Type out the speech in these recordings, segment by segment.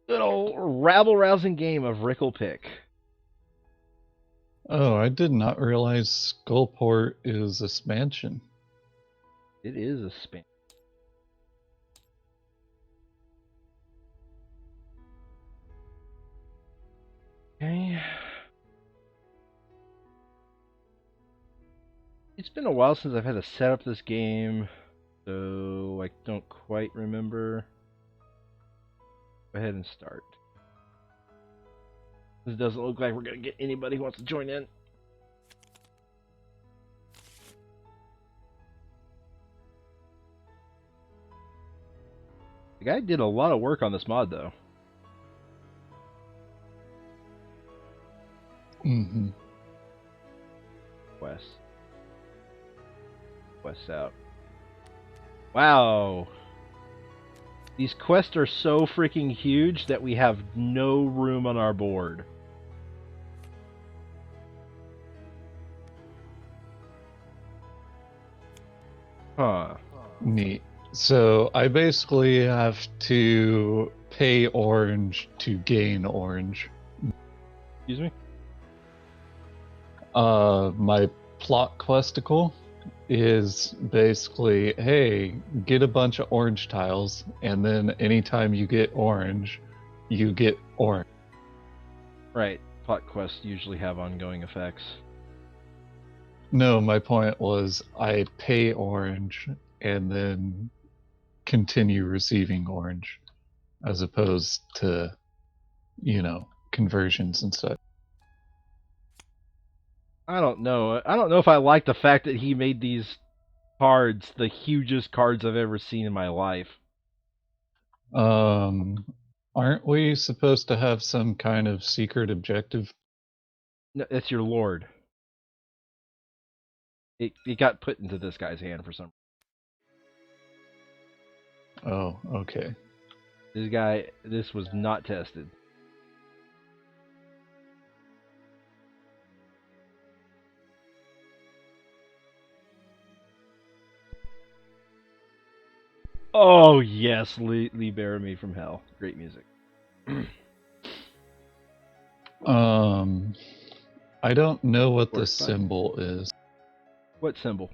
Good old rabble-rousing game of Rickle Pick. Oh, I did not realize Skullport is expansion. It is a spin. Okay. It's been a while since I've had to set up this game, so I don't quite remember. Go ahead and start. This doesn't look like we're going to get anybody who wants to join in. The guy did a lot of work on this mod, though. Mm-hmm. West. West out. Wow. These quests are so freaking huge that we have no room on our board. Huh. Neat. So I basically have to pay orange to gain orange. Excuse me? My plot questicle is basically, hey, get a bunch of orange tiles, and then anytime you get orange, you get orange. Right. Plot quests usually have ongoing effects. No, my point was I pay orange and then continue receiving orange, as opposed to, conversions and such. I don't know. I don't know if I like the fact that he made these cards the hugest cards I've ever seen in my life. Aren't we supposed to have some kind of secret objective? No, that's your lord. It got put into this guy's hand for some. Oh, okay. This was not tested. Oh yes, Lee Bear Me from Hell. Great music. I don't know what the Work fine. symbol is What symbol?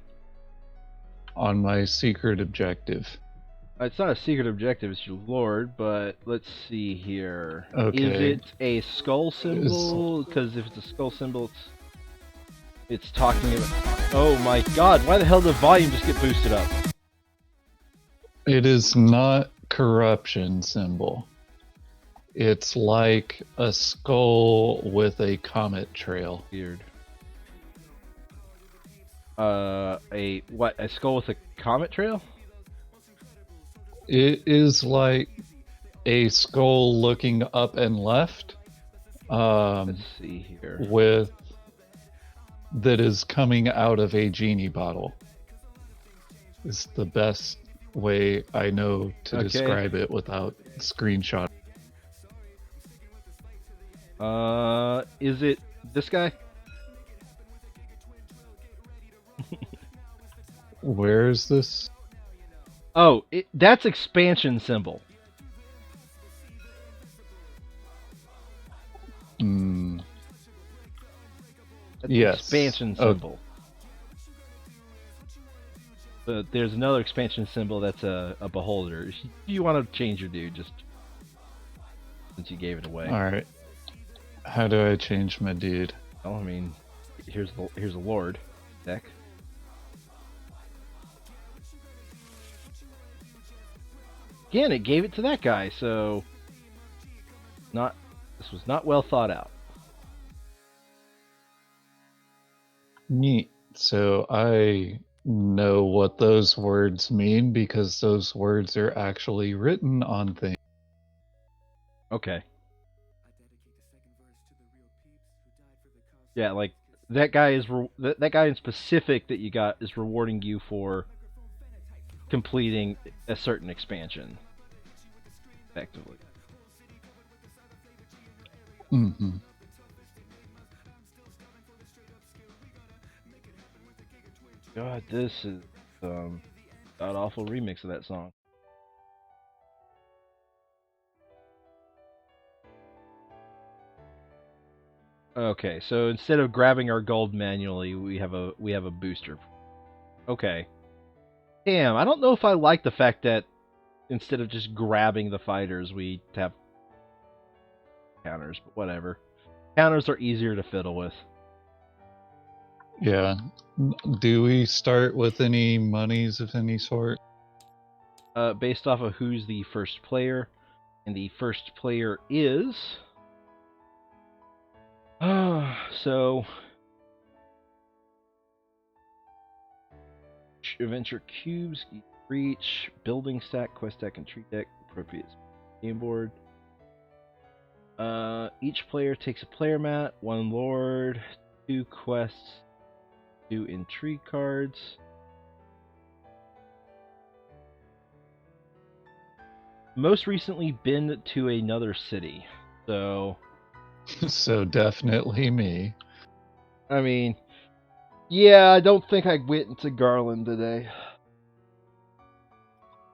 on my secret objective. It's not a secret objective, it's your lord, but let's see here. Okay. Is it a skull symbol? Because if it's a skull symbol, it's talking about... Oh my god, why the hell did the volume just get boosted up? It is not corruption symbol. It's like a skull with a comet trail. Weird. A skull with a comet trail? It is like a skull looking up and left. Let's see here. That is coming out of a genie bottle. Is the best way I know to describe it without screenshot. Is it this guy? Where is this? Oh, that's expansion symbol. That's yes. Expansion symbol. But there's another expansion symbol that's a beholder. If you want to change your dude, just since you gave it away. All right. How do I change my dude? Well, I mean, here's a lord deck. Again, it gave it to that guy, so this was not well thought out. Neat. So I know what those words mean because those words are actually written on things. Okay. Yeah, like that guy is that guy in specific that you got is rewarding you for completing a certain expansion, effectively. Mm-hmm. God, this is god awful remix of that song. Okay, so instead of grabbing our gold manually, we have a booster. Okay. Damn, I don't know if I like the fact that instead of just grabbing the fighters, we have counters, but whatever. Counters are easier to fiddle with. Yeah. Do we start with any monies of any sort? Based off of who's the first player, and the first player is. So adventure cubes, reach, building stack, quest deck, and tree deck, appropriate game board. Each player takes a player mat, 1 lord, 2 quests, 2 intrigue cards. Most recently been to another city, so So definitely me. I mean, yeah, I don't think I went into Garland today.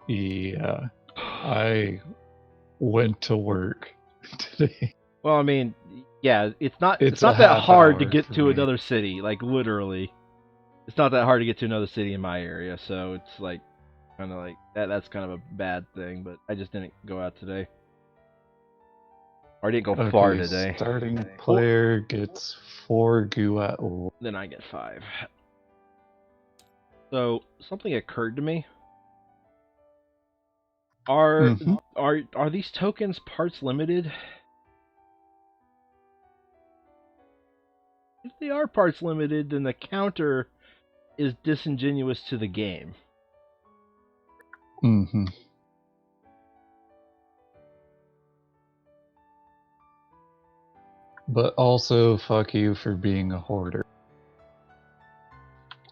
Yeah. I went to work today. Well, I mean, yeah, it's not It's that a half hard to hour get for to me. another city, like literally. It's not that hard to get to another city in my area, so it's like kind of like that's kind of a bad thing, but I just didn't go out today. Or I didn't go far Okay, today. starting player gets 4 goo at Then I get 5. So something occurred to me. Are these tokens parts limited? If they are parts limited, then the counter is disingenuous to the game. Mm-hmm. But also, fuck you for being a hoarder.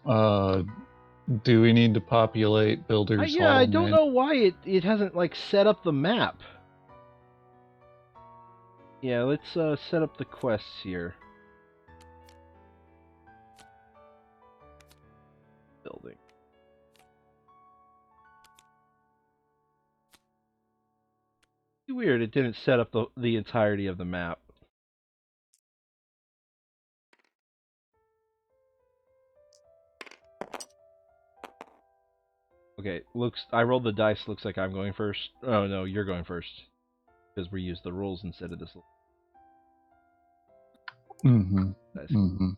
Do we need to populate Builder's Yeah, Hall? I don't know why it hasn't like set up the map. Yeah, let's set up the quests here. Building. Weird, it didn't set up the entirety of the map. Okay, I rolled the dice, looks like I'm going first. Oh no, you're going first. Because we used the rules instead of this. Mm-hmm. Dice. Mm-hmm.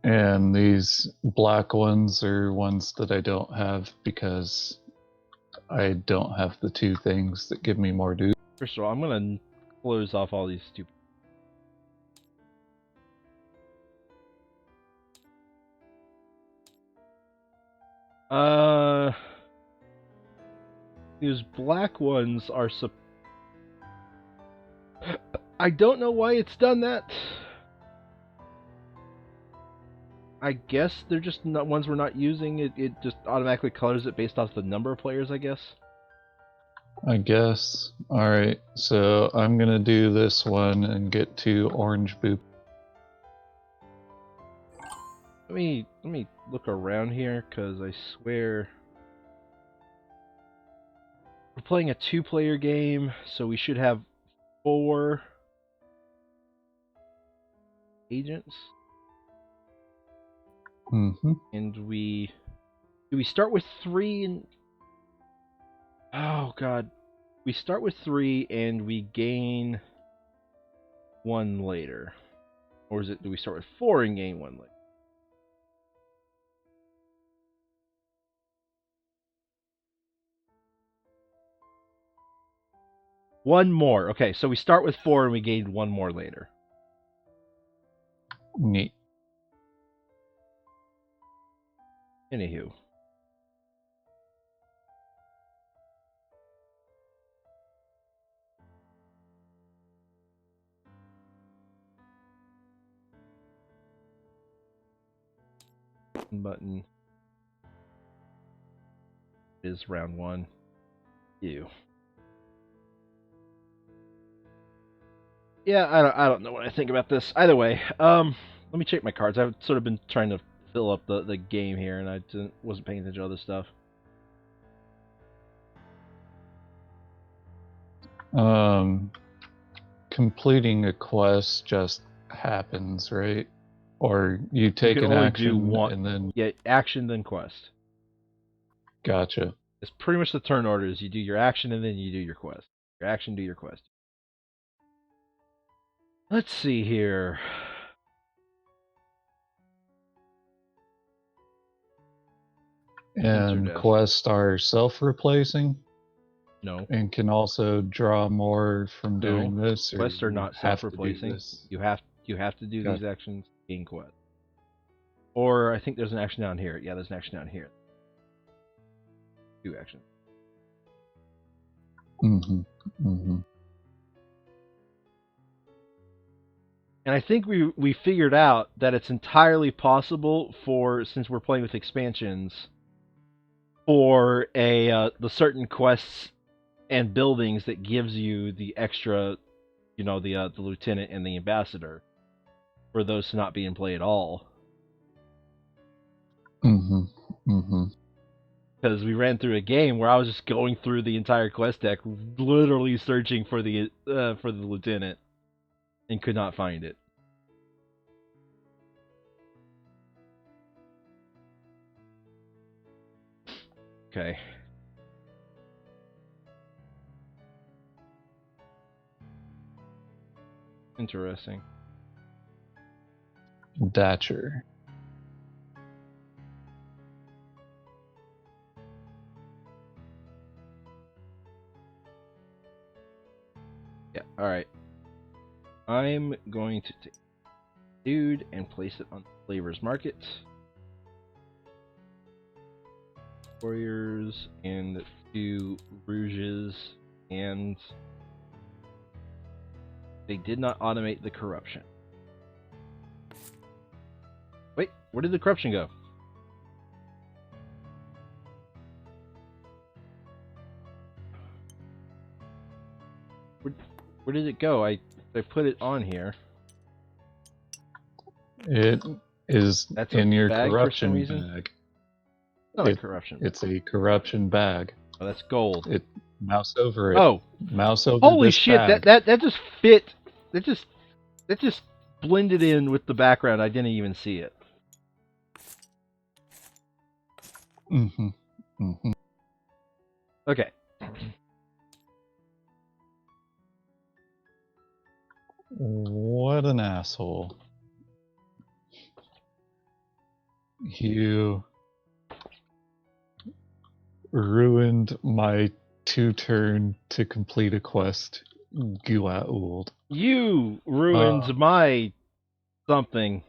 And these black ones are ones that I don't have because I don't have the 2 things that give me more dude. First of all, I'm gonna close off all these stupid. These black ones are I don't know why it's done that. I guess they're just not ones we're not using. It just automatically colors it based off the number of players, I guess. I guess. Alright, so I'm gonna do this one and get 2 orange boop. Let me look around here, because I swear we're playing a 2-player game, so we should have 4 agents. Mm-hmm. And do we start with 3 and oh god, we start with 3 and we gain 1 later, or do we start with 4 and gain 1 later? One more. Okay, so we start with 4 and we gain 1 more later. Neat. Anywho. Button is round 1. Ew. Yeah, I don't know what I think about this. Either way, let me check my cards. I've sort of been trying to fill up the game here, and I wasn't paying attention to other stuff. completing a quest just happens, right? Or you take can an only action do one. and then Yeah, action then quest. gotcha. It's pretty much the turn orders. You do your action and then you do your quest. Your action, do your quest. Let's see here. And quests are self-replacing? No. And can also draw more from doing this? Or Quests are not self-replacing. You have to do Got these actions in quest. Or I think there's an action down here. Yeah, there's an action down here. 2 actions. And I think we figured out that it's entirely possible for, since we're playing with expansions, for the certain quests and buildings that gives you the extra, the lieutenant and the ambassador, for those to not be in play at all. Because we ran through a game where I was just going through the entire quest deck, literally searching for the lieutenant, and could not find it. Okay. Interesting. Datcher. Yeah, alright. I'm going to take dude and place it on Flavors Market. Warriors and 2 Rouges, and they did not automate the corruption. Wait, where did the corruption go? Where did it go? I put it on here. It is That's in your bag corruption for some reason? bag. Not a corruption. It's a corruption bag. Oh, that's gold. Mouse over it. Oh, mouse over holy this shit! bag. That just fit. That just blended in with the background. I didn't even see it. Okay. What an asshole. You ruined my 2-turn to complete a quest. Guauld. You ruined my something.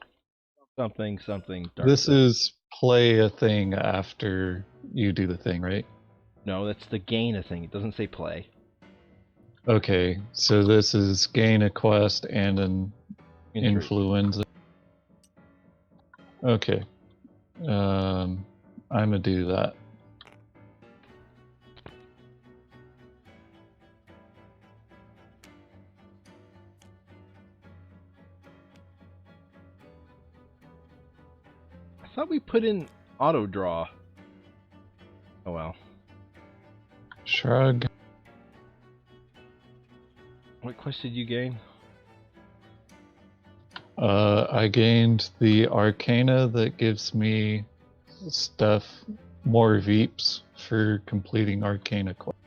This is play a thing after you do the thing, right? No, that's the gain a thing. It doesn't say play. Okay, so this is gain a quest and an influenza. Okay. I'm gonna do that. I thought we put in auto draw. Oh well. Shrug. What quest did you gain? I gained the Arcana that gives me stuff, more Veeps for completing Arcana quests.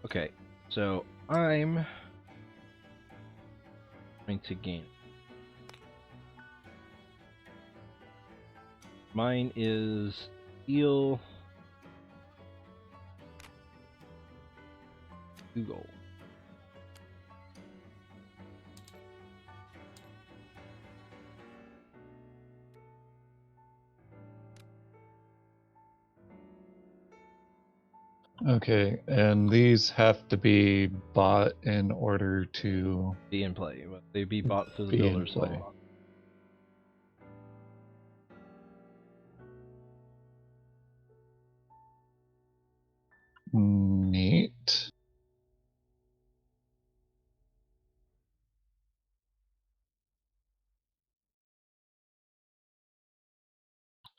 Okay, so I'm going to gain. Mine is steel 2 gold. Okay, and these have to be bought in order to be in play. They'd be bought through the be in builder's play. hall. Neat.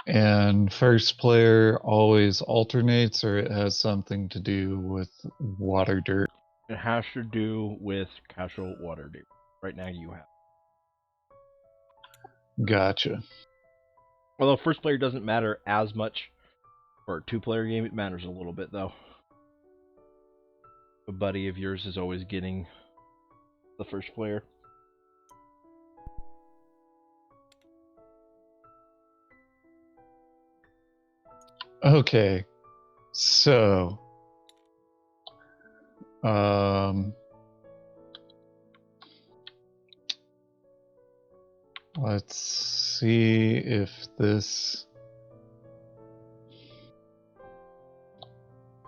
And first player always alternates, or it has something to do with water dirt? It has to do with casual Waterdeep. Right now you have. Gotcha. Although first player doesn't matter as much for a 2-player game, it matters a little bit though. A buddy of yours is always getting the first player. Okay, so um, let's see if this.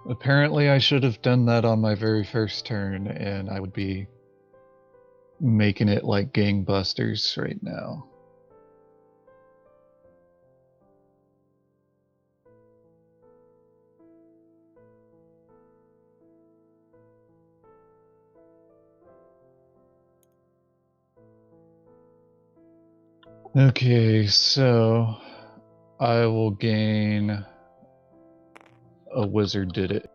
Apparently, I should have done that on my very first turn, and I would be making it like gangbusters right now. Okay, so I will gain a wizard did it.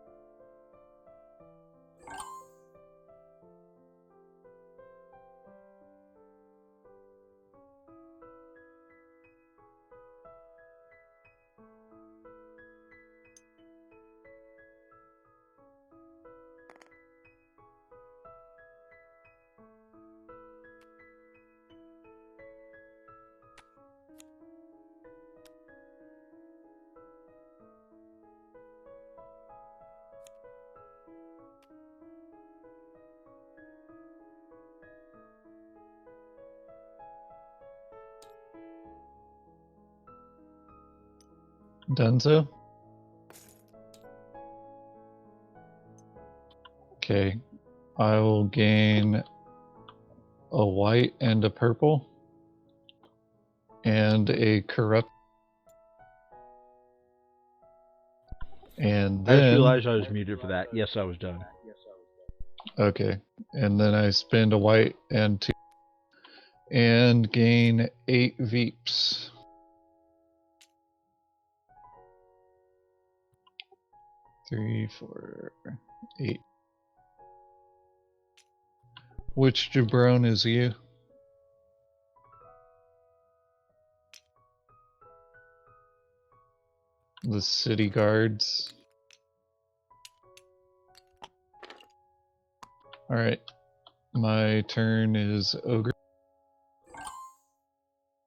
Done so? Okay, I will gain a white and a purple and a corrupt. And I just then, realized I was muted for that. Yes, I was done. okay, and then I spend a white and 2 and gain 8 Veeps. 3, 4, 8. Which jabron is you? The city guards. Alright, my turn is ogre.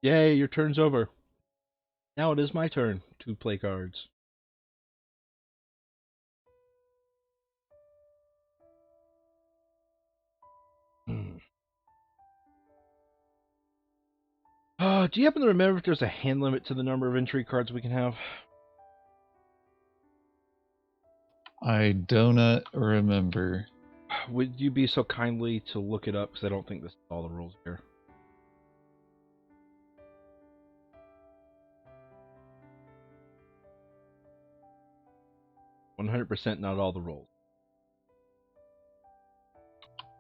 Yay, your turn's over. Now it is my turn to play cards. Do you happen to remember if there's a hand limit to the number of entry cards we can have? I do not remember. Would you be so kindly to look it up? Because I don't think this is all the rules here. %, not all the rules.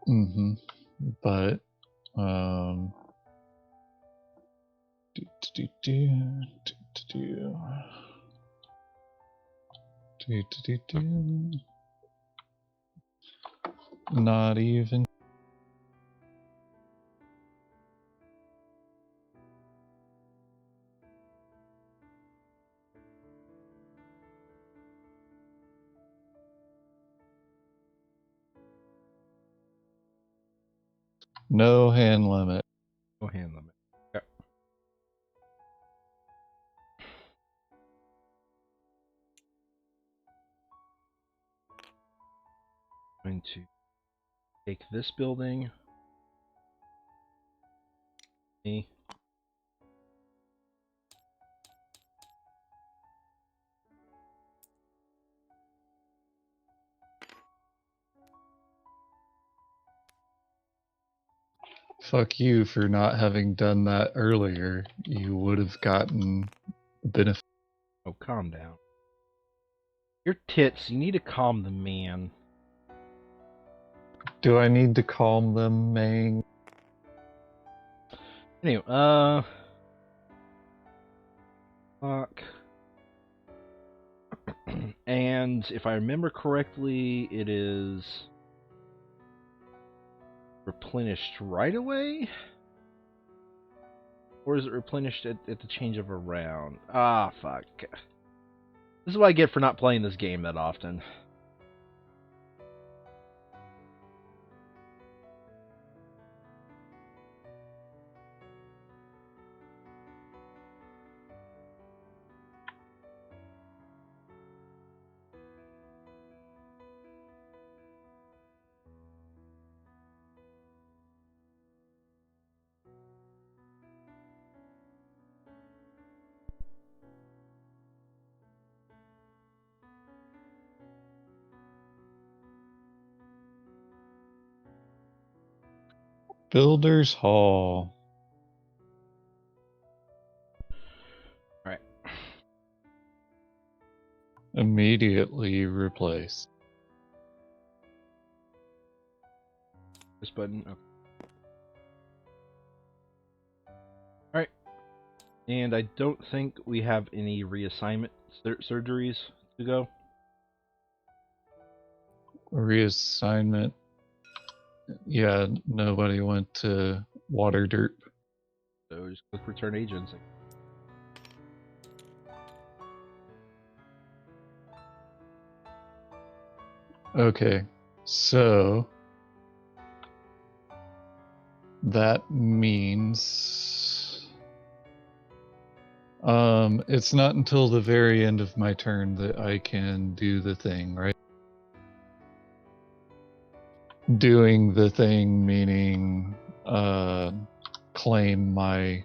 Mm-hmm. But, not even. No hand limit. No hand limit. Okay. I'm going to take this building. Me. Fuck you for not having done that earlier. You would have gotten benefit. Oh, calm down. Your tits, you need to calm the man. Do I need to calm them, Mang? Anyway, Fuck. And if I remember correctly, it is replenished right away? Or is it replenished at the change of a round? Ah, fuck. This is what I get for not playing this game that often. Builder's Hall. Alright. Immediately replace. This button. Okay. Alright. And I don't think we have any reassignment surgeries to go. Reassignment. Yeah, nobody went to Waterdeep. So just click return agents. Okay, so that means it's not until the very end of my turn that I can do the thing, right? Doing the thing meaning claim my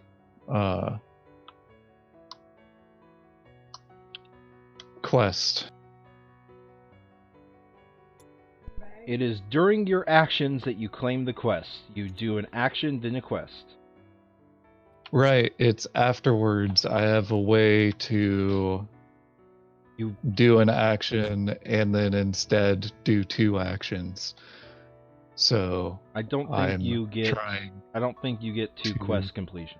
quest. It is during your actions that you claim the quest. You do an action, then a quest. Right, it's afterwards. I have a way to do an action and then instead do two actions. So I don't think you get. I don't think you get two quest completion.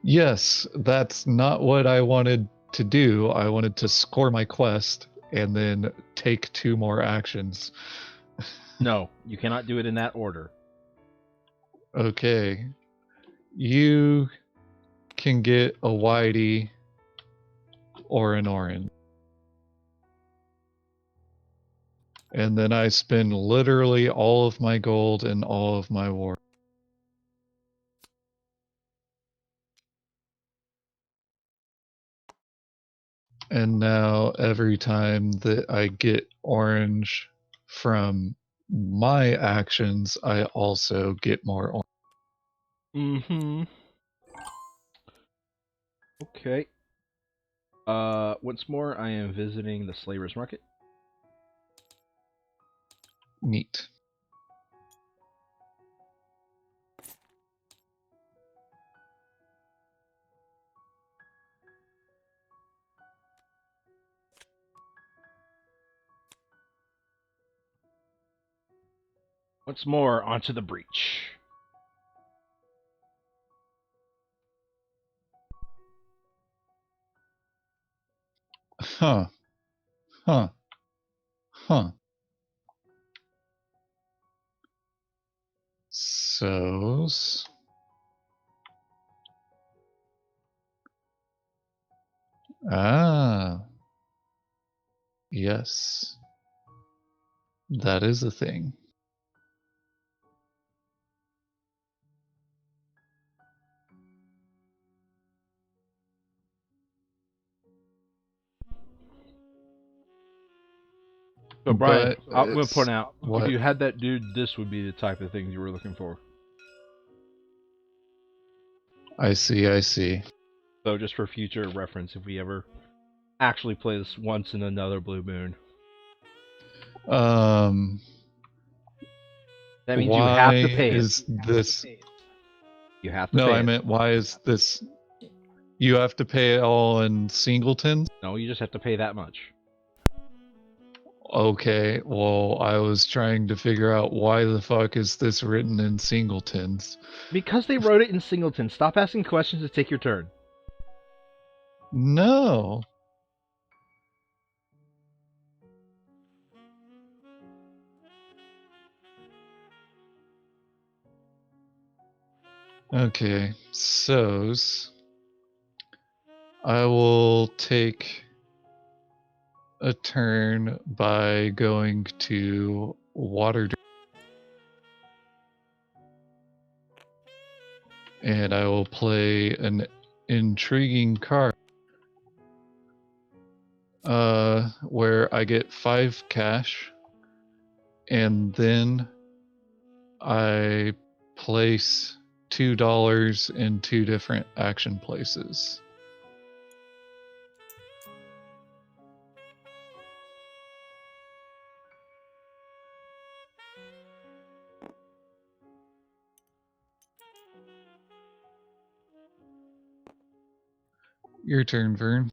Yes, that's not what I wanted to do. I wanted to score my quest and then take two more actions. No, you cannot do it in that order. Okay. You can get a whitey or an orange. And then I spend literally all of my gold and all of my war. And now every time that I get orange from my actions, I also get more orange. Mm-hmm. Okay. Once more, I am visiting the Slaver's Market. Neat. Once more, onto the breach. Huh. Huh. Huh. So... Ah. Yes. That is a thing. So, Brian, But I'm going to point out, what? if you had that dude, this would be the type of things you were looking for. I see, I see. So, just for future reference, if we ever actually play this once in another Blue Moon. That means you have to pay is this... You have to No, pay I meant, why is this... You have to pay it all in singletons? No, you just have to pay that much. Okay, well, I was trying to figure out why the fuck is this written in singletons. Because they wrote it in singleton. Stop asking questions and take your turn. No. Okay, so I will take a turn by going to Waterdeep, and I will play an intriguing card where I get 5 cash, and then I place $2 in 2 different action places. Your turn, Vern.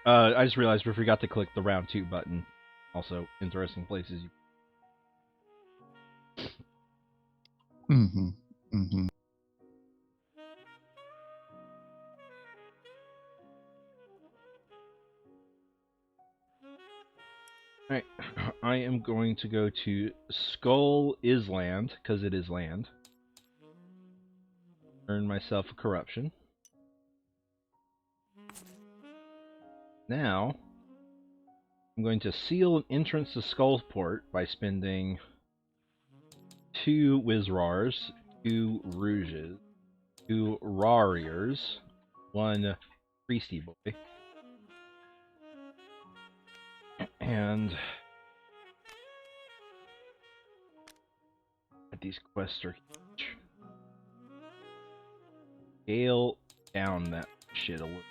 I just realized we forgot to click the round 2 button. Also, interesting places. Mm-hmm. Mm-hmm. Alright, I am going to go to Skull is land, because it is land. Earn myself a corruption. Now, I'm going to seal an entrance to Skullport by spending 2 Wizrars, 2 Rouges, 2 Rariers, 1 Priesty Boy, and these quests are huge. Scale down that shit a little.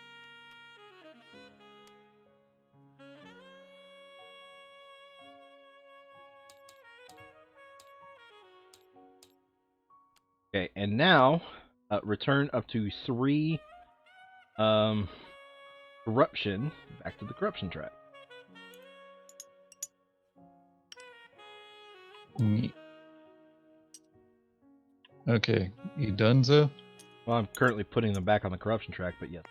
Okay, and now return up to 3 corruption back to the corruption track. Neat. Okay, you done, so? Well, I'm currently putting them back on the corruption track, but yes,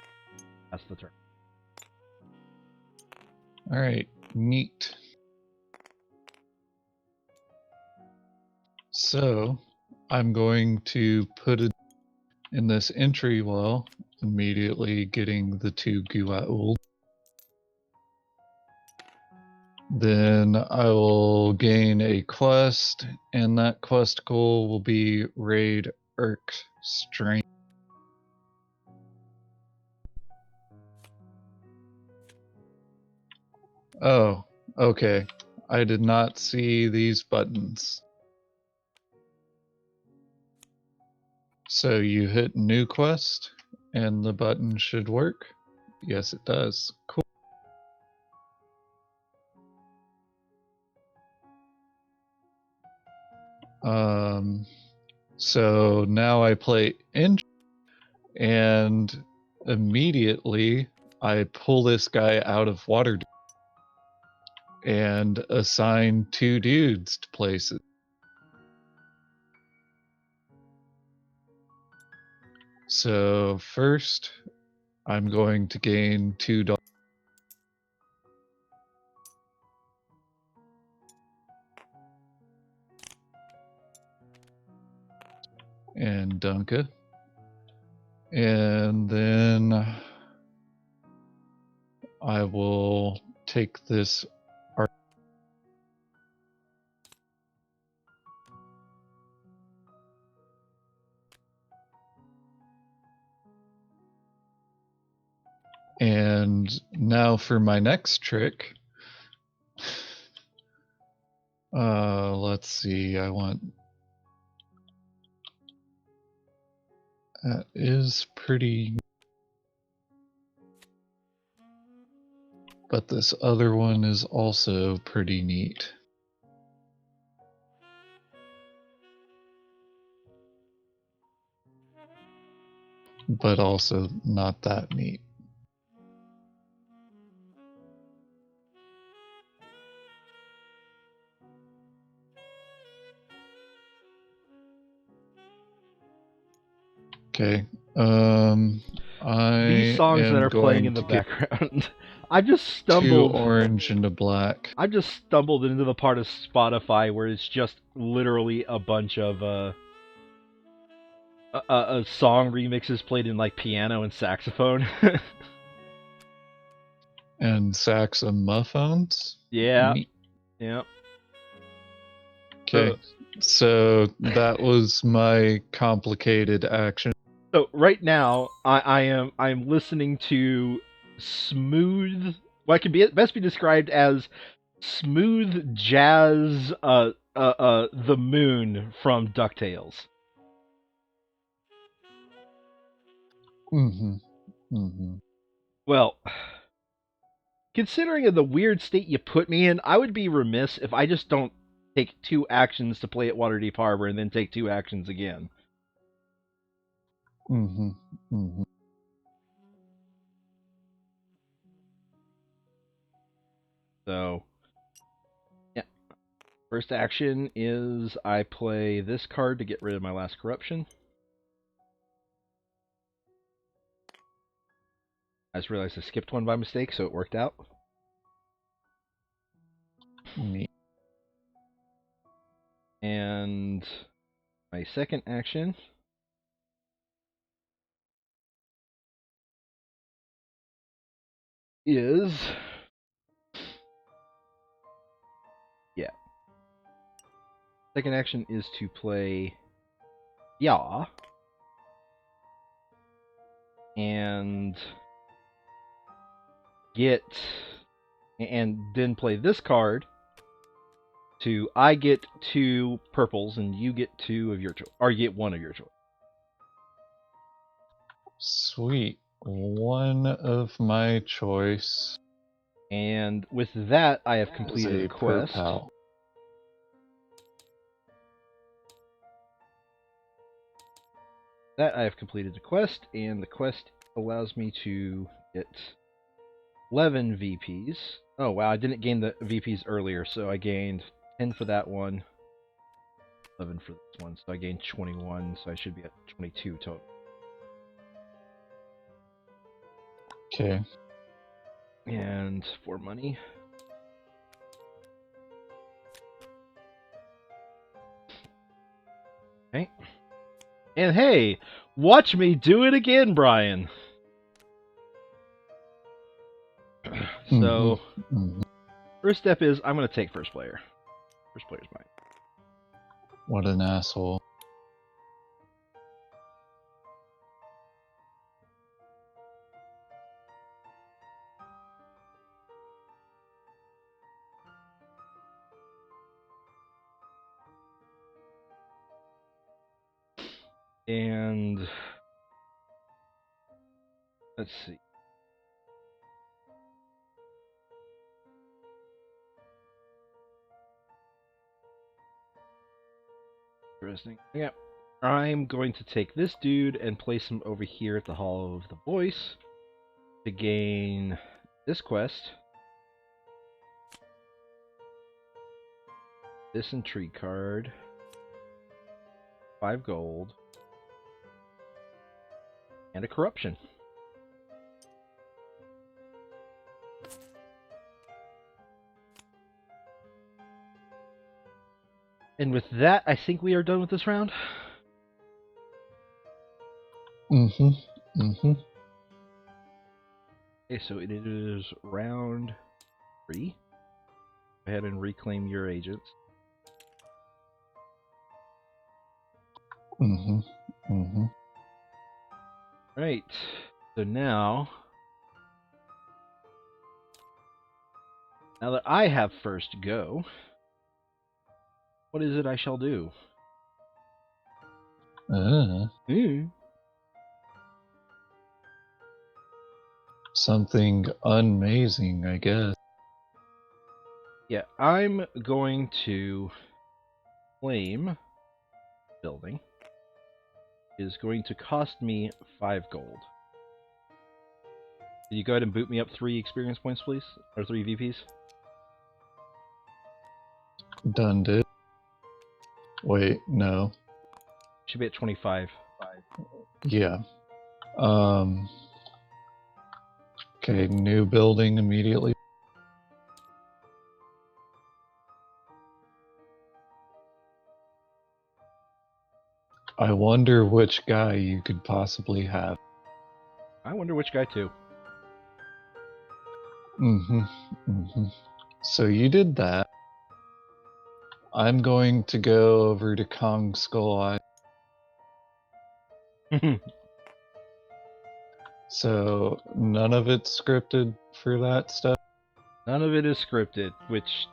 that's the turn. Alright, neat. So, I'm going to put it in this entry wall, immediately getting the 2 Gua'uld. Then I will gain a quest, and that quest goal will be Raid Urk Strength. Oh, okay. I did not see these buttons. So you hit new quest, and the button should work. Yes, it does. Cool. So now I play Inch, and immediately I pull this guy out of Waterdeep and assign 2 dudes to places. So first, I'm going to gain $2. And Dunka. And then I will take this art and now for my next trick. Let's see, I want that is pretty, but this other one is also pretty neat. but also not that neat. Okay. I These songs that am are playing going in the to get background. I just 2 stumbled. orange into black. I just stumbled into the part of Spotify where it's just literally a bunch of song remixes played in like piano and saxophone. And saxophones. Yeah. Neat. Yep. Okay. So that was my complicated action. So right now, I'm listening to smooth. What can be best be described as smooth jazz. The Moon from Ducktales. Mm-hmm. Mm-hmm. Well, considering the weird state you put me in, I would be remiss if I just don't take 2 actions to play at Waterdeep Harbor and then take 2 actions again. Mm-hmm. Mm-hmm. So, yeah. First action is I play this card to get rid of my last corruption. I just realized I skipped one by mistake, so it worked out. Neat. And my second action is... Yeah. Second action is to play Yaw. And get... And then play this card to... I get 2 purples and you get 2 of your choice. Or you get 1 of your choice. Sweet. 1 of my choice. And with that, I have completed a quest. Purple. That I have completed the quest, and the quest allows me to get 11 VPs. Oh wow, I didn't gain the VPs earlier, so I gained 10 for that one, 11 for this one, so I gained 21, so I should be at 22 total. Okay. And for money. Okay. And hey, watch me do it again, Brian! So, first step is I'm going to take first player. First player's mine. What an asshole. And let's see. Interesting. Yeah. I'm going to take this dude and place him over here at the Hall of the Voice to gain this quest. This intrigue card. 5 gold. And a corruption. And with that, I think we are done with this round. Mm-hmm. Mm-hmm. Okay, so it is round 3. Go ahead and reclaim your agents. Mm-hmm. Mm-hmm. Right. So now that I have first go, what is it I shall do? Something amazing, I guess. Yeah, I'm going to claim building. is going to cost me 5 gold. Can you go ahead and boot me up 3 experience points, please? Or 3 VPs? Done did. Wait, no. Should be at 25. Yeah. Okay, new building immediately. I wonder which guy you could possibly have. I wonder which guy too. So you did that. I'm going to go over to Kong Skull Eye. So none of it's scripted for that stuff? None of it is scripted, which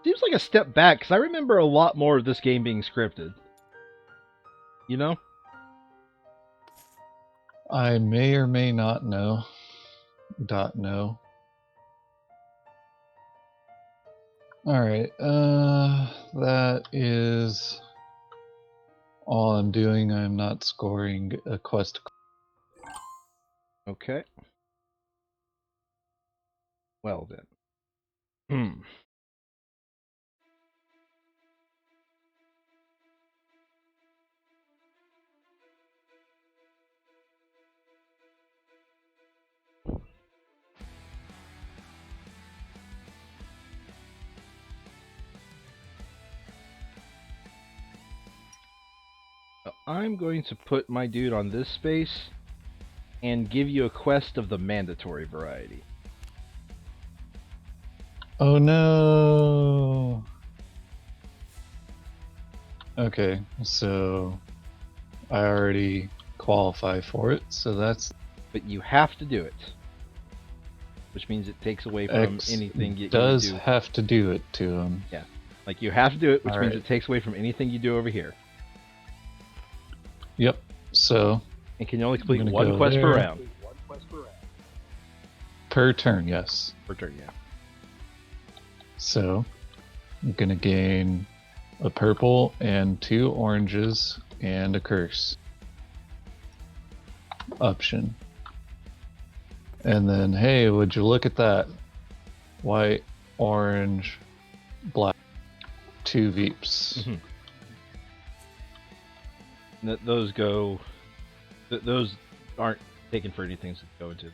seems like a step back, because I remember a lot more of this game being scripted. You know? I may or may not know. No. Alright, that is all I'm doing. I'm not scoring a quest. Okay. Well then. I'm going to put my dude on this space and give you a quest of the mandatory variety. Oh no! Okay, so I already qualify for it, so that's... But you have to do it. Which means it takes away from X anything you does do. have to do it to him. Yeah. Like, you have to do it, which means Alright. it takes away from anything you do over here. Yep, so... And can you only complete gonna one go quest per there. round? Per turn, yes. Per turn, yeah. So, I'm gonna gain a purple and 2 oranges and a curse option. And then, hey, would you look at that? White, orange, black. 2 Veeps. Those go... Those aren't taken for anything to go into.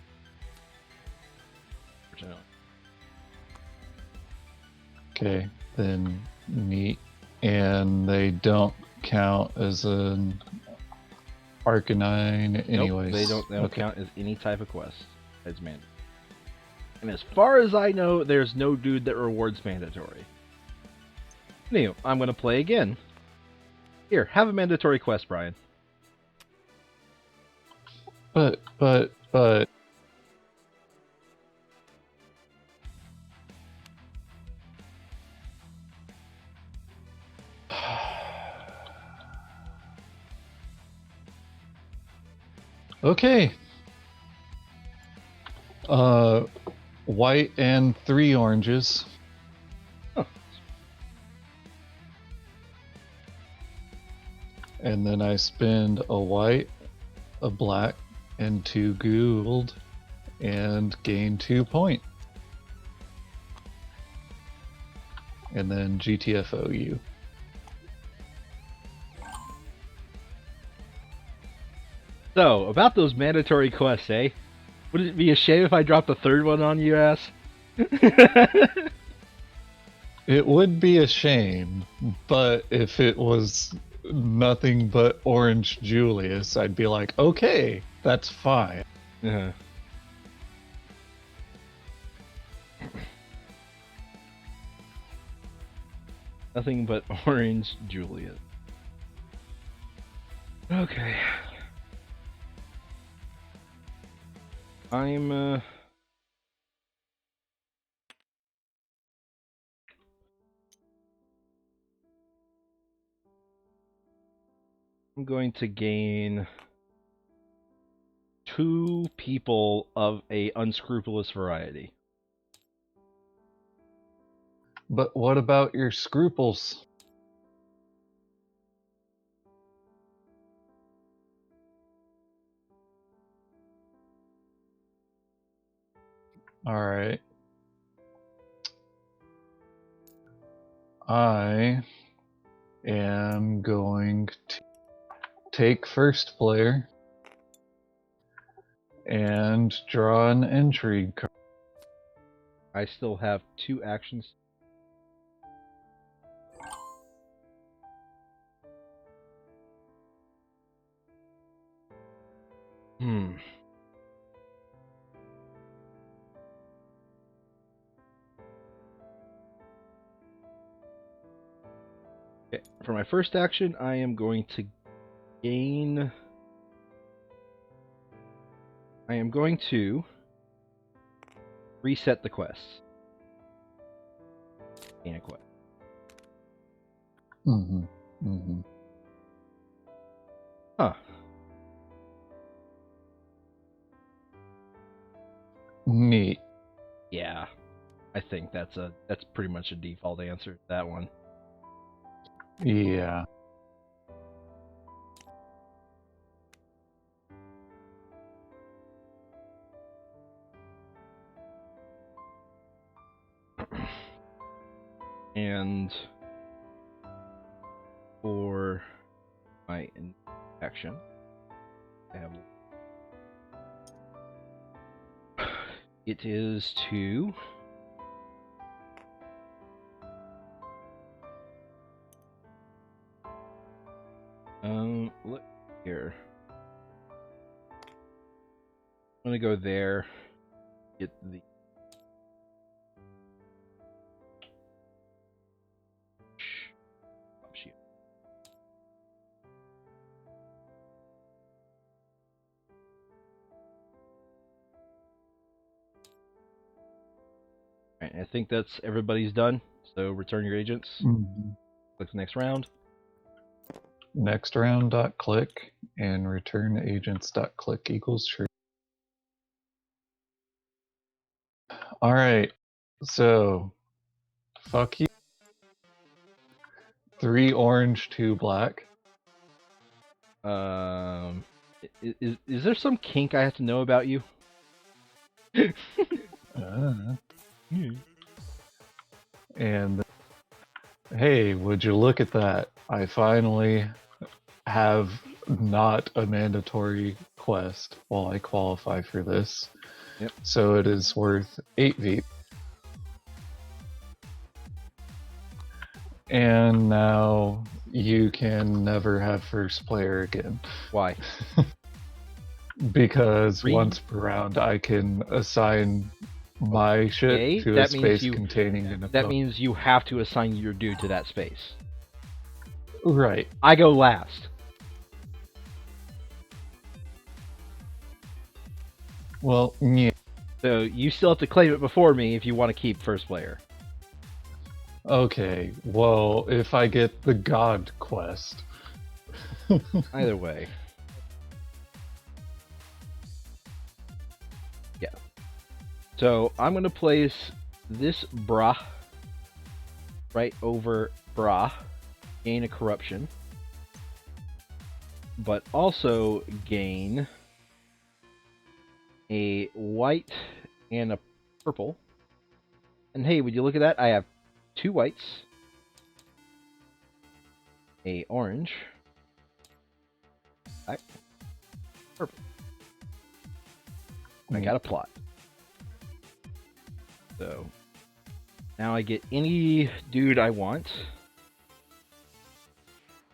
Okay, then neat. And they don't count as an Arcanine anyways. Nope, they don't count as any type of quest. As mandatory. And as far as I know, there's no dude that rewards mandatory. Anyway, I'm going to play again. Here, have a mandatory quest, Brian. But... Okay. White and 3 oranges. Huh. And then I spend a white, a black, and 2 gold, and gain 2 point. And then GTFOU. So, about those mandatory quests, eh? Would it be a shame if I dropped a third one on you, ass? It would be a shame, but if it was nothing but Orange Julius, I'd be like, okay, that's fine. Uh-huh. Nothing but Orange Juliet. Okay. I'm going to gain 2 people of a unscrupulous variety. But what about your scruples? All right. I am going to take first player and draw an intrigue card. I still have 2 actions. Hmm. Okay. For my first action, I am going to gain. I am going to reset the quests. Gain a quest. Mm-hmm. Mm-hmm. Huh. Neat. Yeah. I think that's pretty much a default answer to that one. Yeah. And for my action, I have it is to look here. I'm gonna go there. Get the Alright, I think that's everybody's done. So return your agents. Mm-hmm. Click the next round. Next round dot click and return agents dot click equals true. All right. So, fuck you. 3 orange, 2 black. Is there some kink I have to know about you? And hey, would you look at that? I finally have not a mandatory quest while I qualify for this. Yep. So it is worth 8 V. And now you can never have first player again. Why? Because once per round I can assign my shit to a space containing an opponent. That means you have to assign your dude to that space. Right. I go last. Well, yeah. So you still have to claim it before me if you want to keep first player. Okay, well, if I get the God quest. Either way. Yeah. So I'm going to place this bra right over bra, gain a corruption, but also gain a white and a purple. And hey, would you look at that? I have 2 whites, a orange, black, purple. I got a plot. So now I get any dude I want.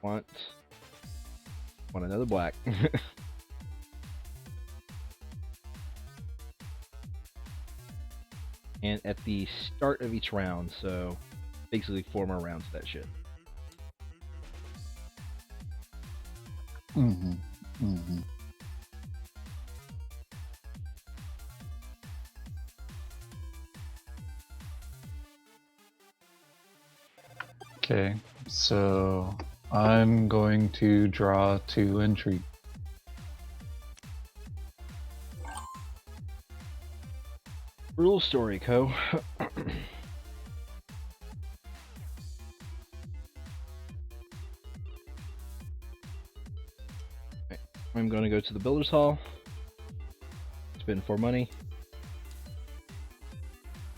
Want another black. And at the start of each round, so basically 4 more rounds of that shit. Mm-hmm. Mm-hmm. Okay, so I'm going to draw 2 intrigue. Rule story, Co. I'm going to go to the Builder's Hall, spend 4 money,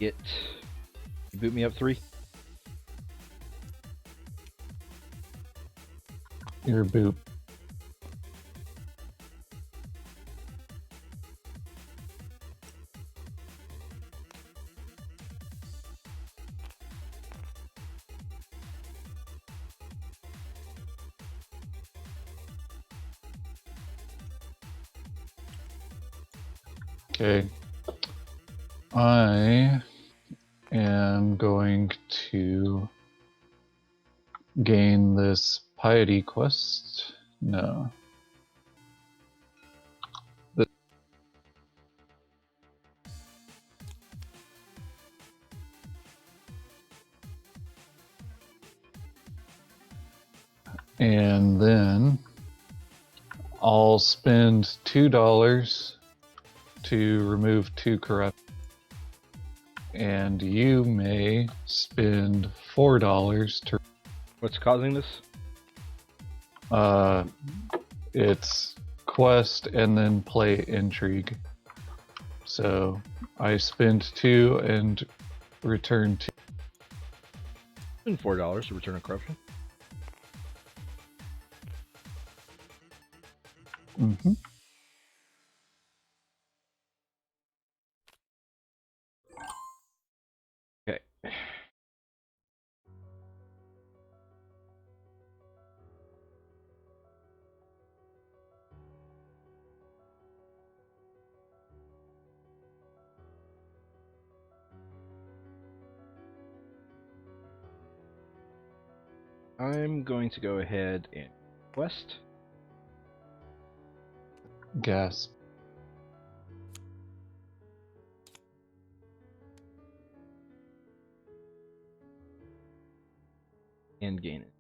You boot me up 3. Your boop. Okay. I am going to gain this piety quest. No. And then I'll spend $2 to remove 2 corrupt. And you may spend $4 to. What's causing this? It's quest and then play intrigue. So I spend 2 and return 2. Spend $4 to return a corruption. Mm-hmm. Okay. I'm going to go ahead and quest. Gasp. And gain it.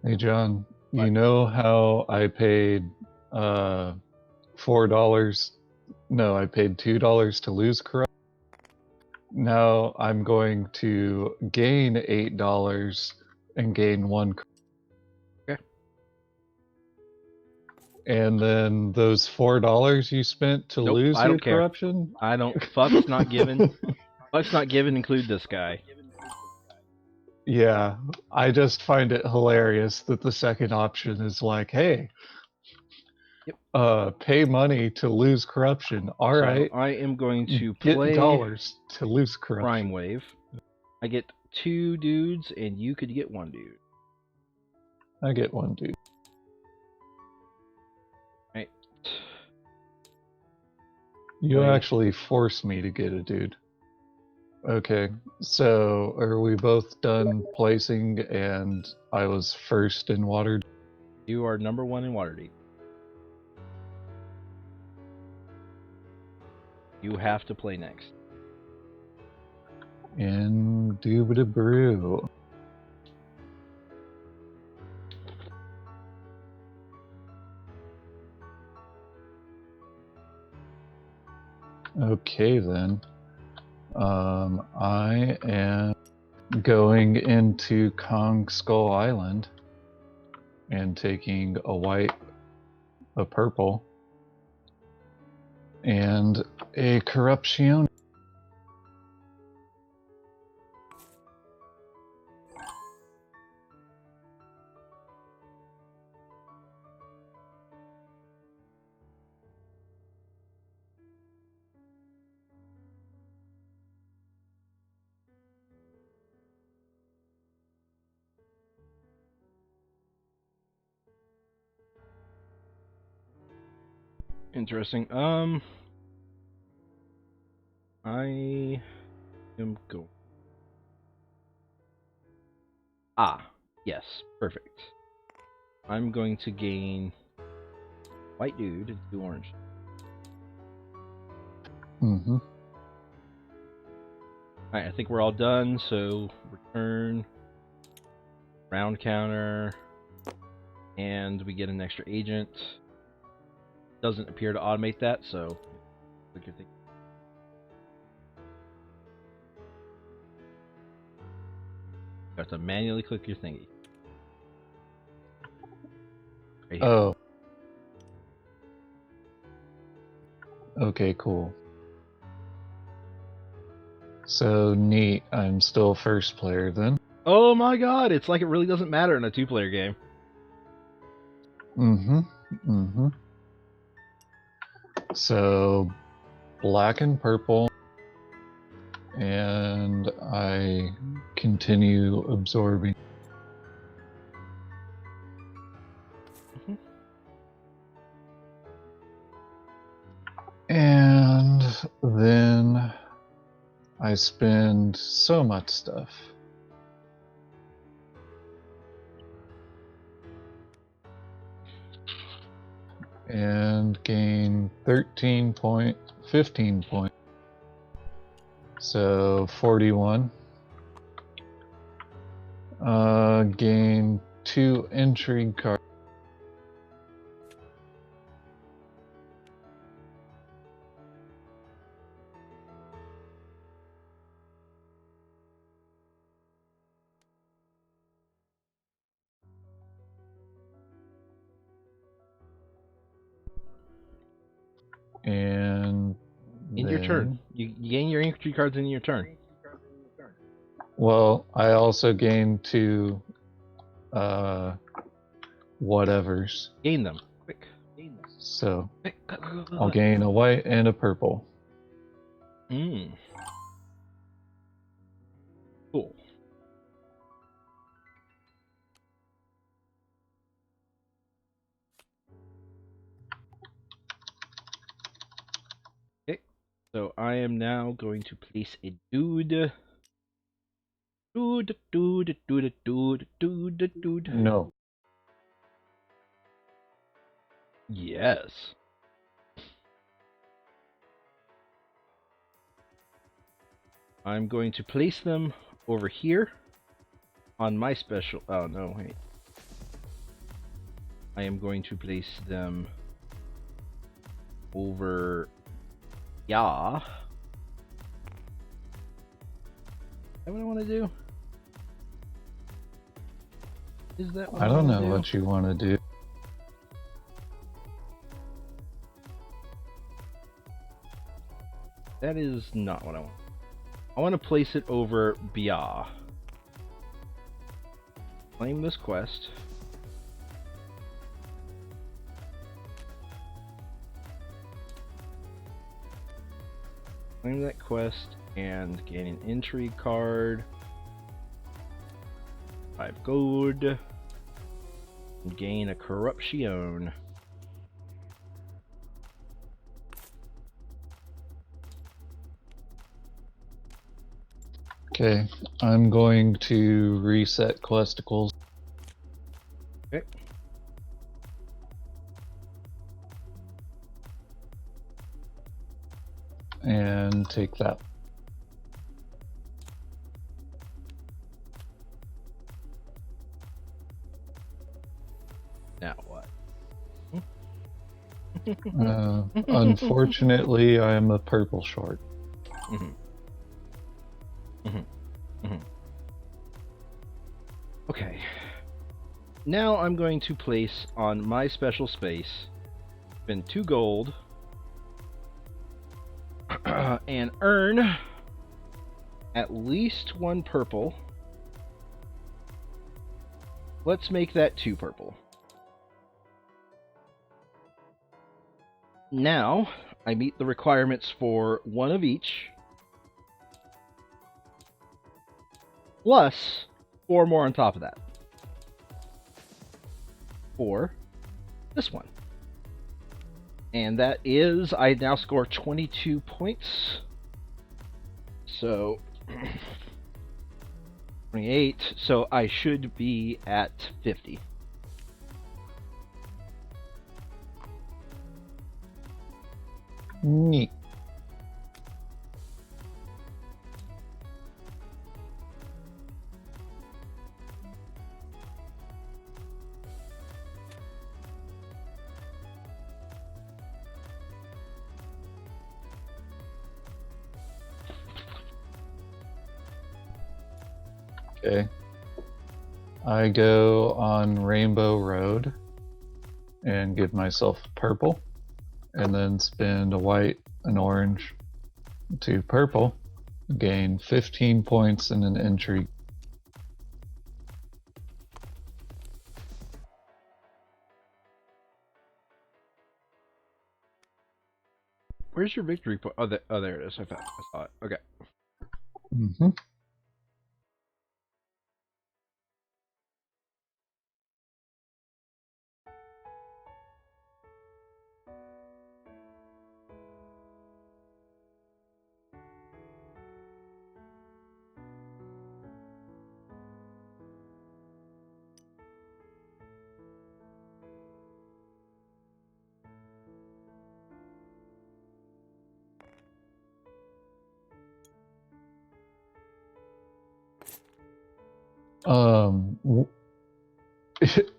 Hey John, What? you know how I paid $4? No, I paid $2 to lose corrupt. Now I'm going to gain $8 and gain 1. Okay. And then those $4 you spent to Nope, lose I your don't care. corruption? I don't. Fuck's not given. Fuck's not given. Include this guy. Yeah, I just find it hilarious that the second option is like, hey, Yep. pay money to lose corruption. All So right, I am going to get play dollars to lose corruption. Crime Wave. I get 2 dudes, and you could get 1 dude. I get 1 dude. Right. You Wait. actually forced me to get a dude. Okay, so are we both done placing and I was first in Waterdeep? You are number 1 in Waterdeep. You have to play next. Indubitabrew. Okay then. I am going into Kong Skull Island and taking a white, a purple, and a corruption. Interesting. I am going. Yes, perfect. I'm going to gain white dude and 2 orange. Mm-hmm. Alright, I think we're all done, so return, round counter, and we get an extra agent. Doesn't appear to automate that, so click your thing. You have to manually click your thingy. Right here. Oh. Okay, cool. So neat. I'm still first player then. Oh my god, it's like it really doesn't matter in a 2-player game. So black and purple, and I continue absorbing. And then I spend so much stuff. And gain 13 point, 15 point. So 41. Gain 2 intrigue cards. And in your turn. You gain your intrigue cards in your turn. Well, I also gain 2 whatevers. Gain them. Quick. So Quick. Go. I'll gain a white and a purple. Cool. Okay. So I am now going to place a dude. Dude. No. Yes. I'm going to place them over here on my special. Oh no, wait. I am going to place them over. Yeah. Is that what I want to do? Is that what I don't know do? what you want to do. That is not what I want. I want to place it over Bia. Claim this quest. Claim that quest and gain an intrigue card. 5 gold. And gain a corruption. Okay, I'm going to reset questicles. Okay. And take that. Now what? Unfortunately, I am a purple short. Okay. Now I'm going to place on my special space, spend 2 gold, and earn at least 1 purple. Let's make that 2 purple. Now, I meet the requirements for 1 of each, plus 4 more on top of that. For this one. And that is, I now score 22 points. So, 28, so I should be at 50. Neat. Okay. I go on Rainbow Road and give myself purple. and then spend a white, an orange, 2 purple, gain 15 points in an entry. Where's your victory point? Oh, there it is. I saw it. Okay. Mm-hmm.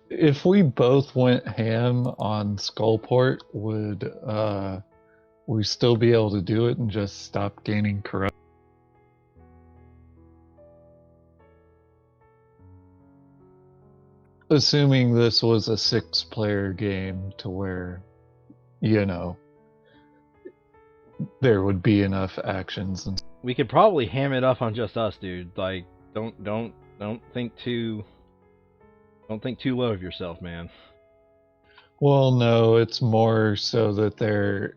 If we both went ham on Skullport, would we still be able to do it and just stop gaining corrupt? Assuming this was a 6-player game to where, you know, there would be enough actions. And We could probably ham it up on just us, dude. Like, don't think too low of yourself, man. well, no, it's more so that there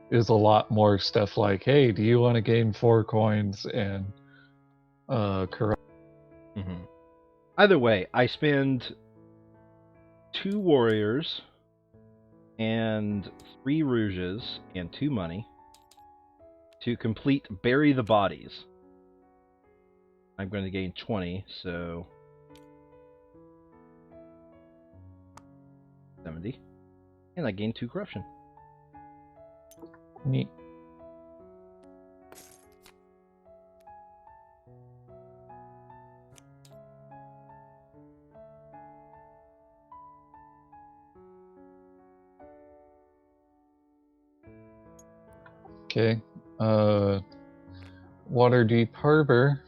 is a lot more stuff like, hey, do you want to gain 4 coins and corrupt? Mm-hmm. Either way, I spend 2 warriors and 3 rouges and 2 money to complete bury the bodies. I'm going to gain 20, so 70, and I gain 2 corruption. Neat. Okay. Waterdeep Harbor.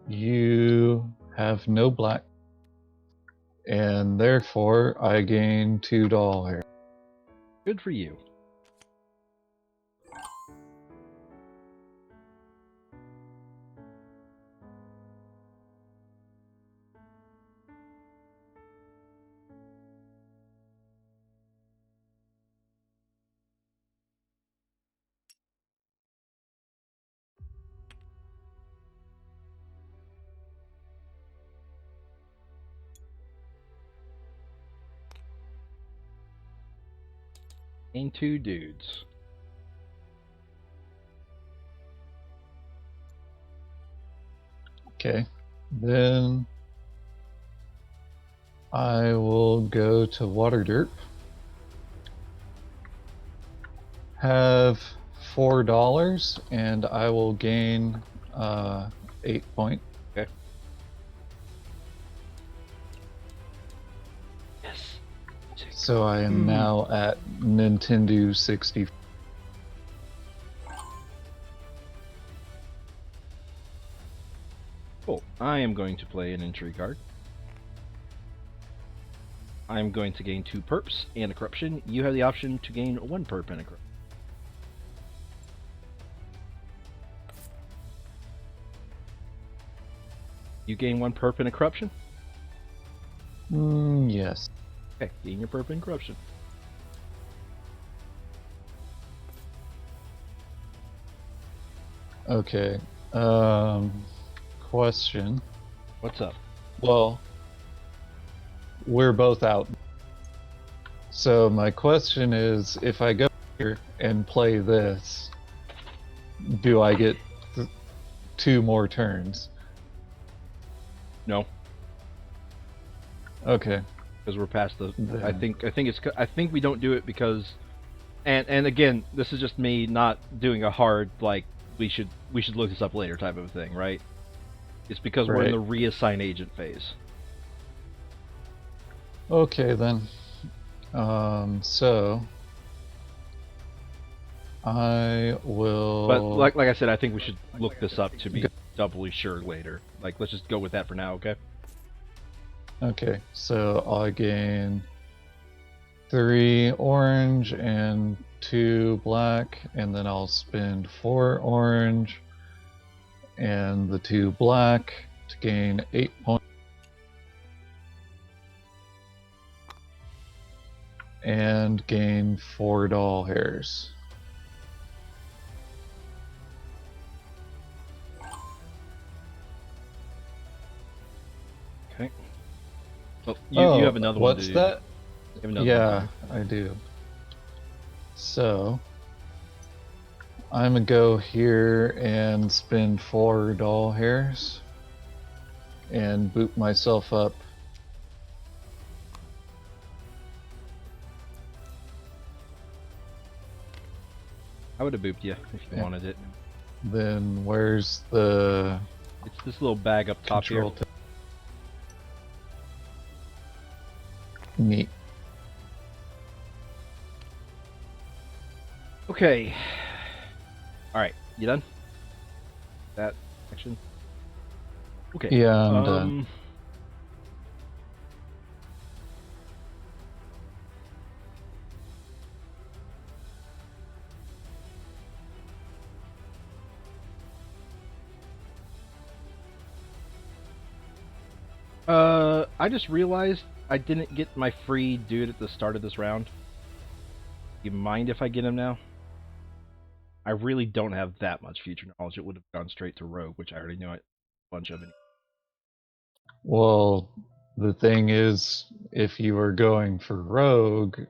You have no black, and therefore I gain $2. Good for you. Gain 2 dudes. Okay. Then I will go to Waterdeep. Have $4, and I will gain 8 points. Okay. Yes. So I am now at Nintendo 60. Cool. I am going to play an entry card. I'm going to gain 2 perps and a corruption. You have the option to gain 1 perp and a corruption. You gain 1 perp and a corruption? Yes. Okay, gain your perp and corruption. Okay. Question. What's up? Well, we're both out. So my question is, if I go here and play this, do I get 2 more turns? No, Okay. because we're past the. Then- I think we don't do it because, and again, this is just me not doing a hard like we should look this up later type of thing, right? It's because we're in the reassign agent phase. Okay then. So I will. But like I said, I think we should look this up to be doubly sure later. Like, let's just go with that for now, okay? Okay, so I gain 3 orange and 2 black, and then I'll spend 4 orange and the 2 black to gain 8 points. And gain 4 doll hairs. Okay. Well, you have another one. What's that? You have another Yeah, one. I do. So I'm gonna go here and spend 4 doll hairs and boot myself up. I would have booped you if you wanted it. Then where's the... It's this little bag up top here. Neat. Okay. Alright, you done? That action? Okay. Yeah, I'm done. I just realized I didn't get my free dude at the start of this round. You mind if I get him now? I really don't have that much future knowledge. It would have gone straight to Rogue, which I already knew a bunch of. Well, the thing is, if you were going for Rogue,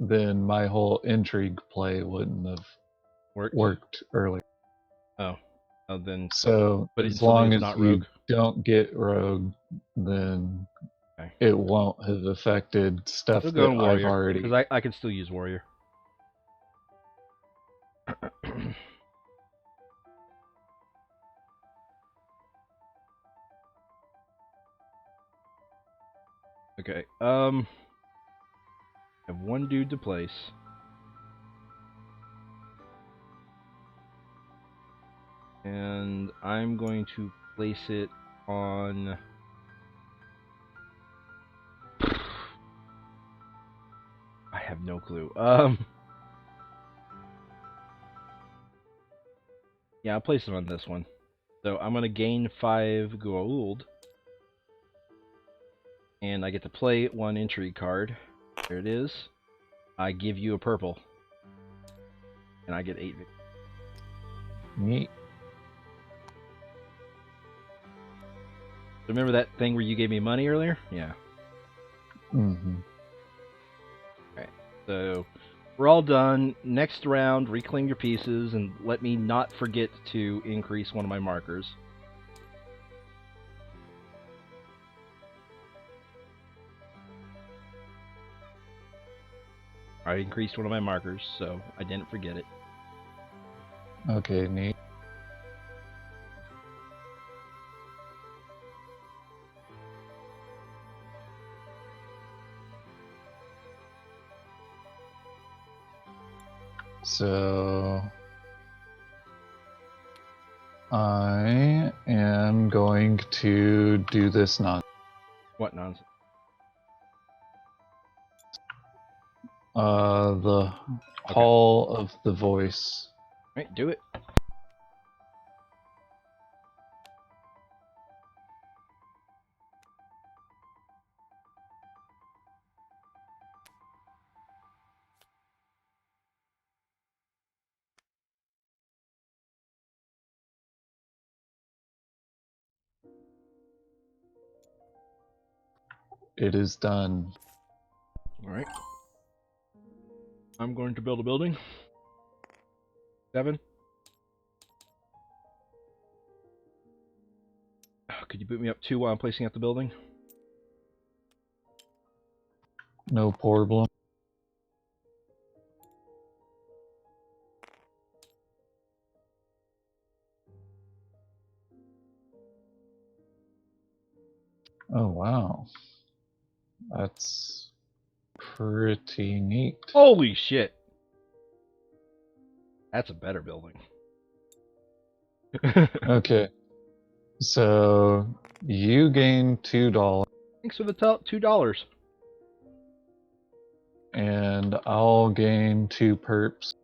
then my whole intrigue play wouldn't have worked earlier. Oh, then. So but as long as you Rogue. don't get Rogue, then it won't have affected stuff that I've already. Because I can still use Warrior. Okay. I have one dude to place. And I'm going to place it on... I have no clue. Yeah, I'll place it on this one. So I'm going to gain 5 gold. And I get to play 1 intrigue card. There it is. I give you a purple. And I get 8 victory. Neat. Remember that thing where you gave me money earlier? Yeah. Mm-hmm. Alright, so we're all done. Next round, reclaim your pieces, and let me not forget to increase one of my markers. I increased one of my markers, so I didn't forget it. Okay, neat. So I am going to do this nonsense. What nonsense? The Hall of the Voice. Alright, do it. It is done. Alright. I'm going to build a building. 7. Could you boot me up 2 while I'm placing out the building? No problem. Oh, wow. That's pretty neat. Holy shit! That's a better building. Okay. So you gain $2. Thanks for the $2. and I'll gain 2 perps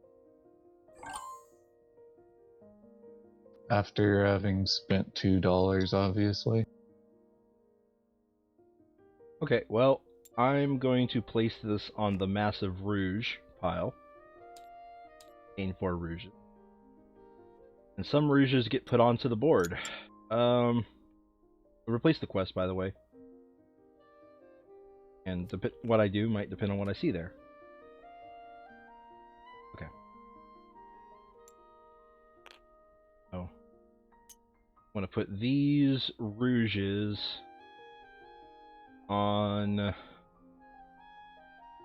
after having spent $2, obviously. Okay, well, I'm going to place this on the massive rouge pile. Gain 4 rouges. And some rouges get put onto the board. Replace the quest, by the way. And what I do might depend on what I see there. Okay. Oh. I'm going to put these rouges on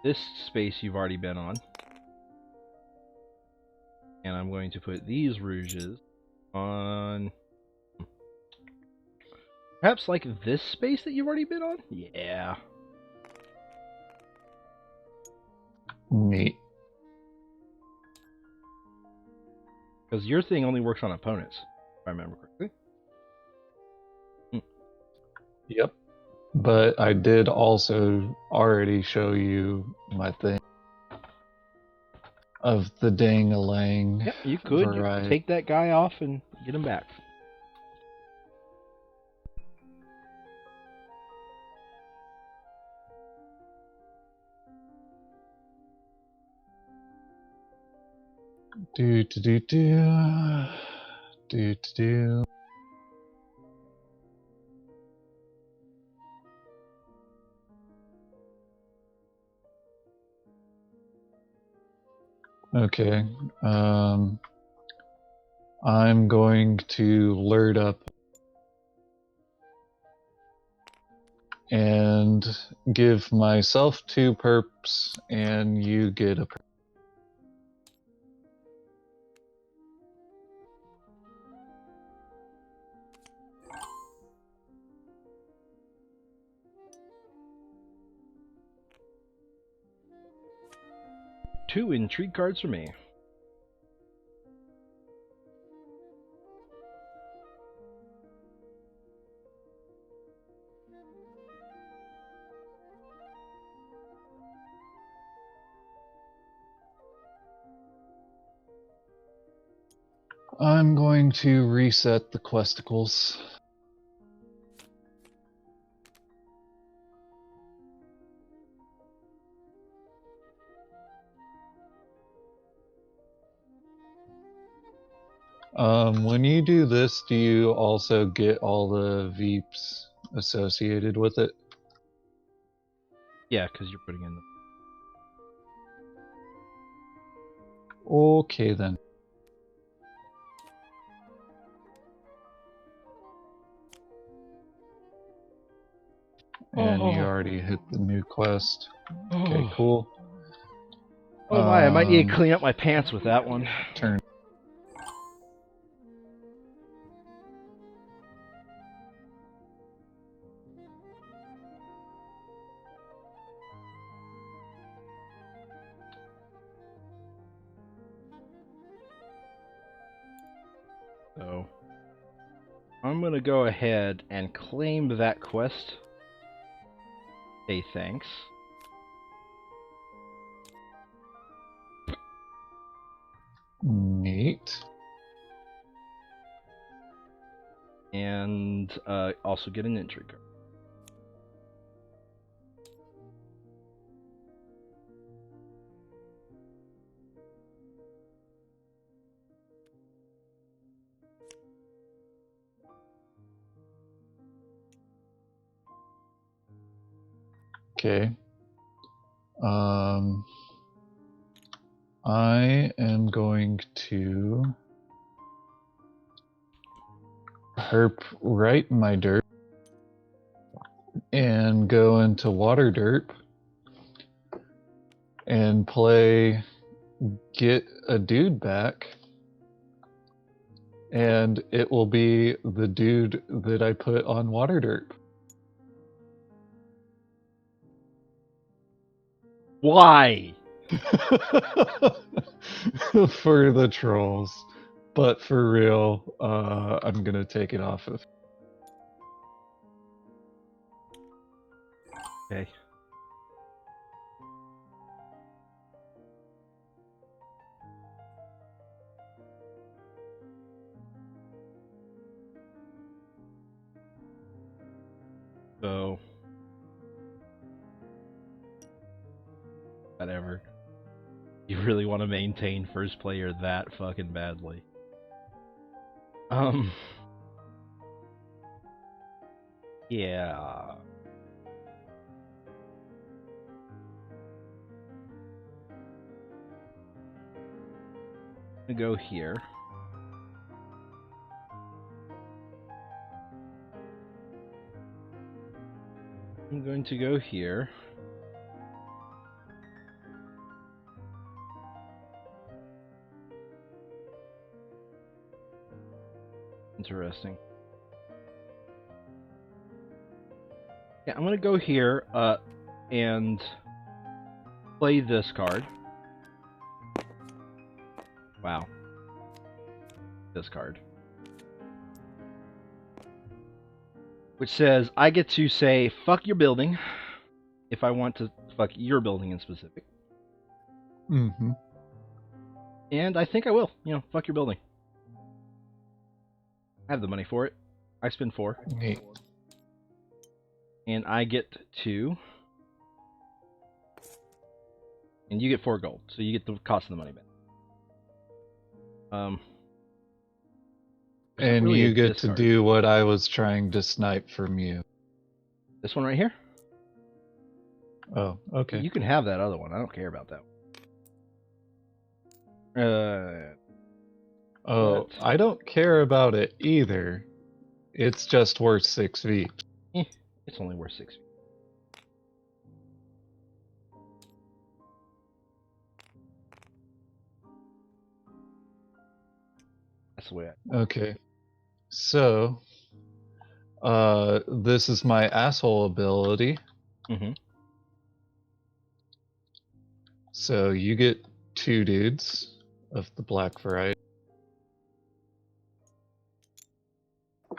this space you've already been on. And I'm going to put these rouges on perhaps like this space that you've already been on? Yeah. Neat. Because your thing only works on opponents, if I remember correctly. Yep. But I did also already show you my thing of the dang-a-lang Yep, you could variety. take that guy off and get him back. Do do do do do do. Okay. I'm going to lure up and give myself 2 perps, and you get a perp. Two intrigue cards for me. I'm going to reset the questicles. When you do this, do you also get all the Veeps associated with it? Yeah, because you're putting in the... Okay, then. And you already hit the new quest. Okay, cool. Oh my, I might need to clean up my pants with that one. Turn. So, I'm going to go ahead and claim that quest. Hey, thanks. Neat. And also get an entry card. Okay. I am going to herp right my derp and go into Waterdeep and play Get a Dude Back, and it will be the dude that I put on Waterdeep. Why? For the trolls, but for real, I'm gonna take it off of. Okay. Whatever. You really want to maintain first player that fucking badly. Yeah. I'm gonna go here. I'm going to go here. Interesting. Yeah, I'm gonna go here, and play this card. Wow. This card. Which says, I get to say, fuck your building, if I want to fuck your building in specific. Mm-hmm. And I think I will. You know, fuck your building. I have the money for it. I spend 4. Neat. And I get 2. And you get 4 gold, so you get the cost of the money back. And really you a get discard. to do what I was trying to snipe from you. This one right here? Oh, okay. You can have that other one. I don't care about that one. Oh, What? I don't care about it either. It's just worth 6 feet. It's only worth 6 feet. That's the way I... Okay. So, this is my asshole ability. Mm-hmm. So you get 2 dudes of the black variety.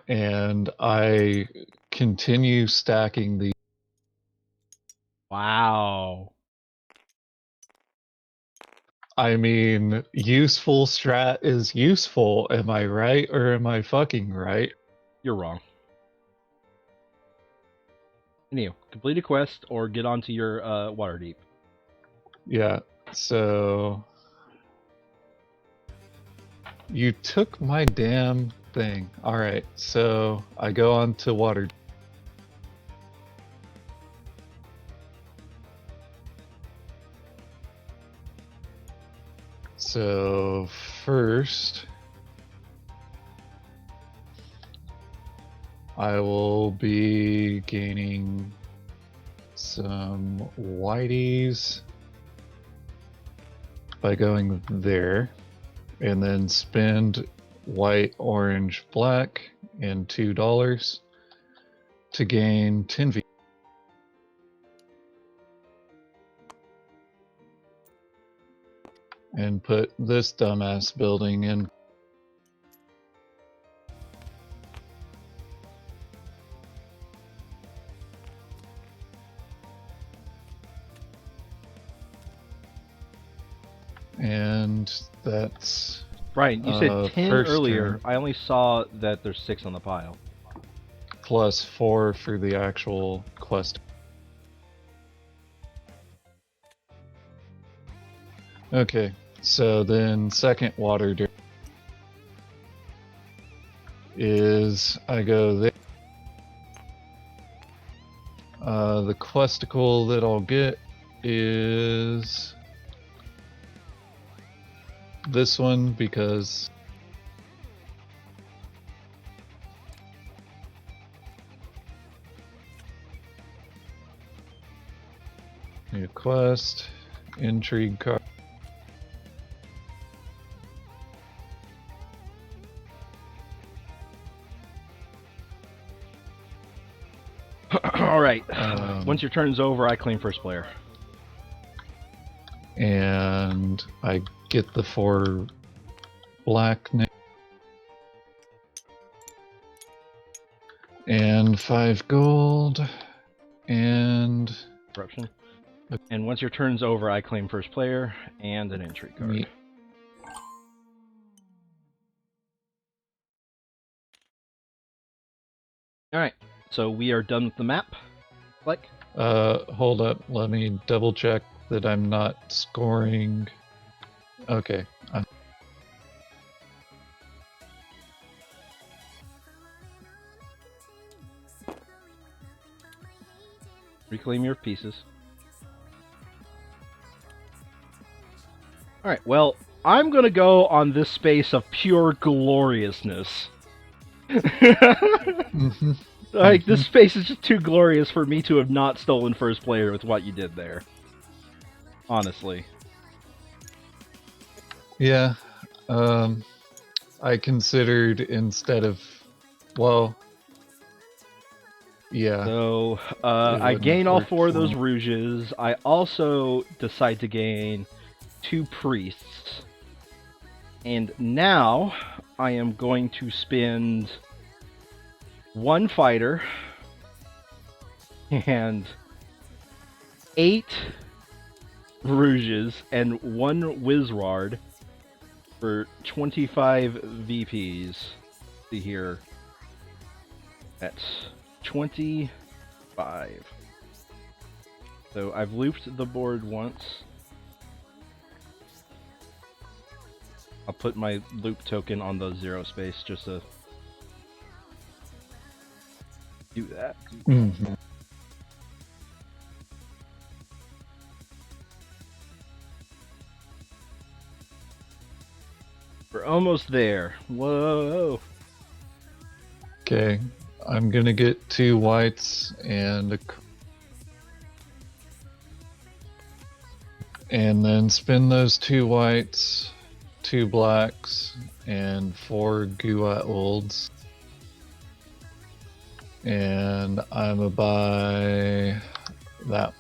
And I continue stacking the... Wow. I mean, useful strat is useful. Am I right or am I fucking right? You're wrong. Anyway, complete a quest or get onto your Waterdeep. Yeah, so... You took my damn thing. Alright, so I go on to Waterdeep. So first, I will be gaining some whiteys by going there, and then spend white, orange, black, and $2 to gain 10 V. And put this dumbass building in. And that's... Right, you said 10 first earlier. turn. I only saw that there's 6 on the pile. Plus 4 for the actual quest. Okay, so then second water is I go there. The questicle that I'll get is this one because new quest, intrigue card. Alright, once your turn's over, I claim first player. And I get the 4 black and 5 gold and Corruption. And once your turn's over, I claim first player and an entry card. Neat. Alright, so we are done with the map. Like? Hold up, let me double check. that I'm not scoring. Okay. Reclaim your pieces. Alright, well, I'm gonna go on this space of pure gloriousness. Mm-hmm. Like, this space is just too glorious for me to have not stolen first player with what you did there. Honestly. Yeah. I considered instead of, well, yeah. So, It I wouldn't have gain all worked 4 of for those me. rouges. I also decide to gain 2 priests. And now, I am going to spend 1 fighter and 8 rouges and 1 wizard for 25 VPs. See here. That's 25. So I've looped the board once. I'll put my loop token on the 0 space just to do that. Mm-hmm. We're almost there. Whoa. Okay. I'm gonna get 2 whites and then spin those 2 whites, 2 blacks, and 4 Gua Olds. And I'm gonna buy that,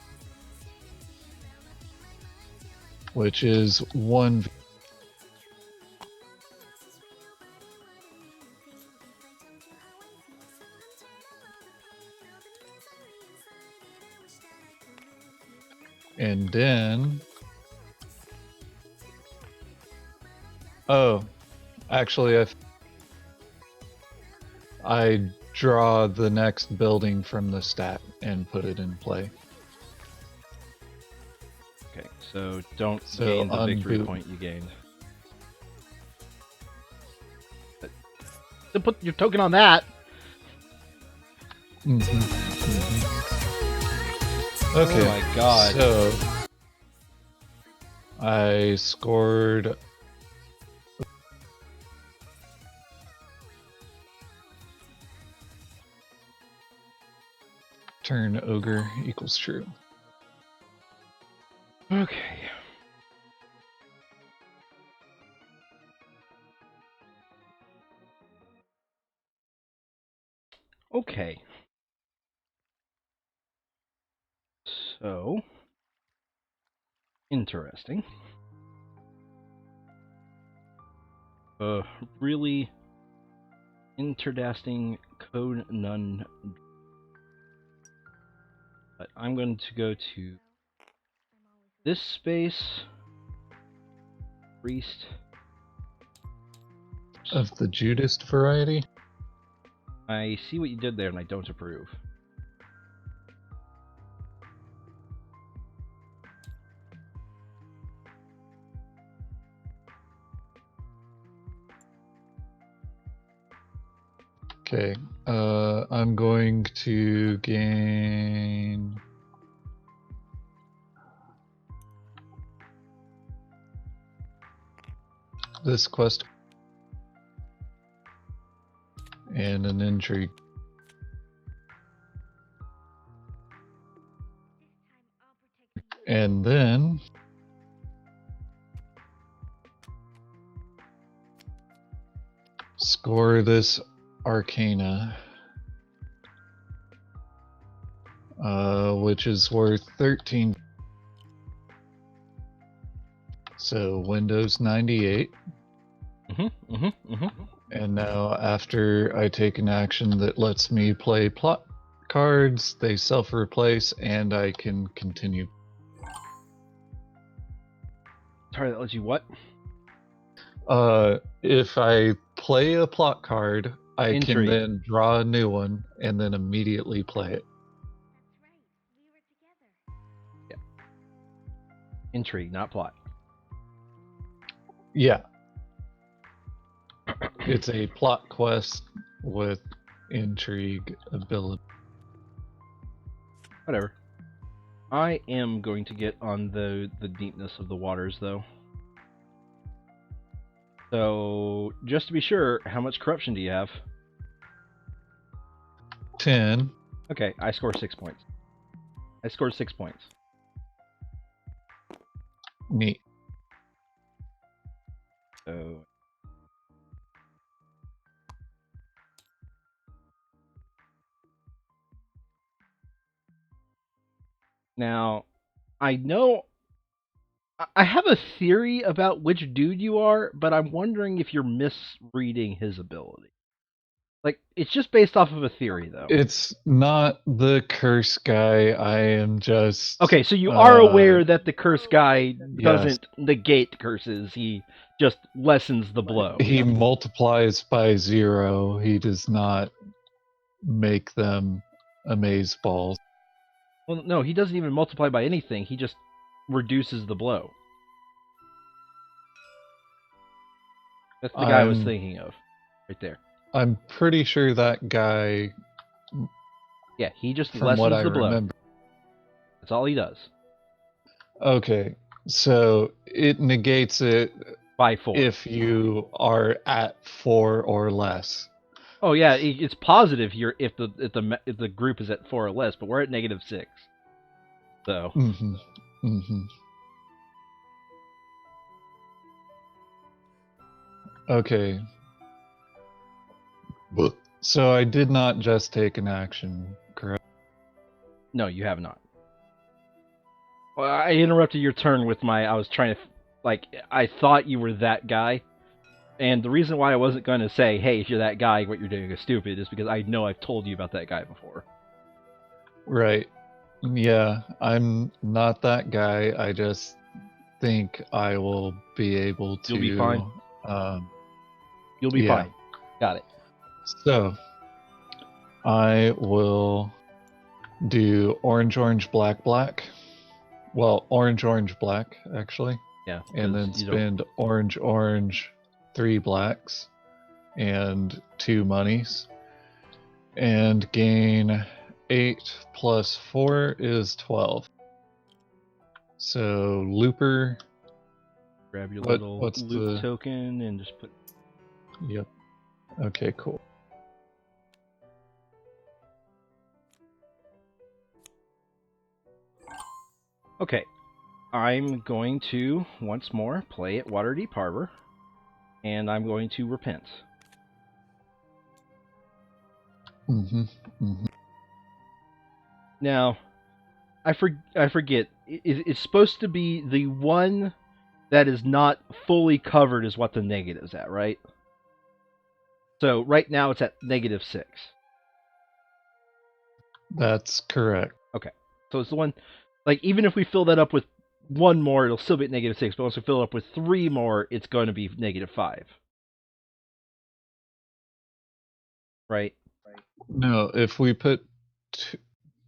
which is 1. And then, oh, actually, I draw the next building from the stack and put it in play. Okay, so don't So gain the victory unboot. point you gained. Then put your token on that. Mm-hmm. Okay. Oh my god. So I scored turn ogre equals true. Okay. Okay. So interesting. Really interesting code none. But I'm going to go to this space. Priest. Of the Judist variety? I see what you did there and I don't approve. Okay. I'm going to gain this quest and an intrigue. And then score this Arcana, which is worth 13. So Windows 98. And now after I take an action that lets me play plot cards, they self-replace and I can continue. Sorry, that lets you what? If I play a plot card, I can Intrigue. then draw a new one and then immediately play it. Intrigue, not plot. Yeah. It's a plot quest with intrigue ability. Whatever. I am going to get on the deepness of the waters, though. So, just to be sure, how much corruption do you have? 10. Okay, I score 6 points. I scored 6 points. Neat. So, now, I know I have a theory about which dude you are, but I'm wondering if you're misreading his ability. Like, it's just based off of a theory, though. It's not the curse guy. I am just. Okay, so you are aware that the curse guy doesn't Yes. negate curses, he just lessens the blow. He multiplies by 0. He does not make them amaze balls. Well, no, he doesn't even multiply by anything, he just reduces the blow. That's the guy I was thinking of. Right there. I'm pretty sure that guy. Yeah, he just From what lessens I the blow. remember. That's all he does. Okay, so it negates it By 4. if you are at 4 or less. Oh yeah, it's positive here if the group is at 4 or less, but we're at -6. So. Mm-hmm. Mm-hmm. Okay. So I did not just take an action, correct? No, you have not. Well, I interrupted your turn with I was trying to, I thought you were that guy. And the reason why I wasn't going to say, hey, if you're that guy, what you're doing is stupid, is because I know I've told you about that guy before. Right. Yeah, I'm not that guy. I just think I will be able to. You'll be fine. You'll be fine. Got it. So, I will do orange, orange, black, black. Well, orange, orange, black, actually. Yeah. And then spend orange, orange, 3 blacks, and 2 monies. And gain 8 plus 4 is 12. So, Looper. Grab your little loop token and just put. Yep. Okay, cool. Okay. I'm going to, once more, play at Waterdeep Harbor. And I'm going to repent. Mm-hmm. Mm-hmm. Now, I forget. It's supposed to be the one that is not fully covered is what the negative's at, right? So right now it's at -6. That's correct. Okay. So it's the one, even if we fill that up with 1 more, it'll still be at -6, but once we fill it up with 3 more, it's going to be -5. Right? No, if we put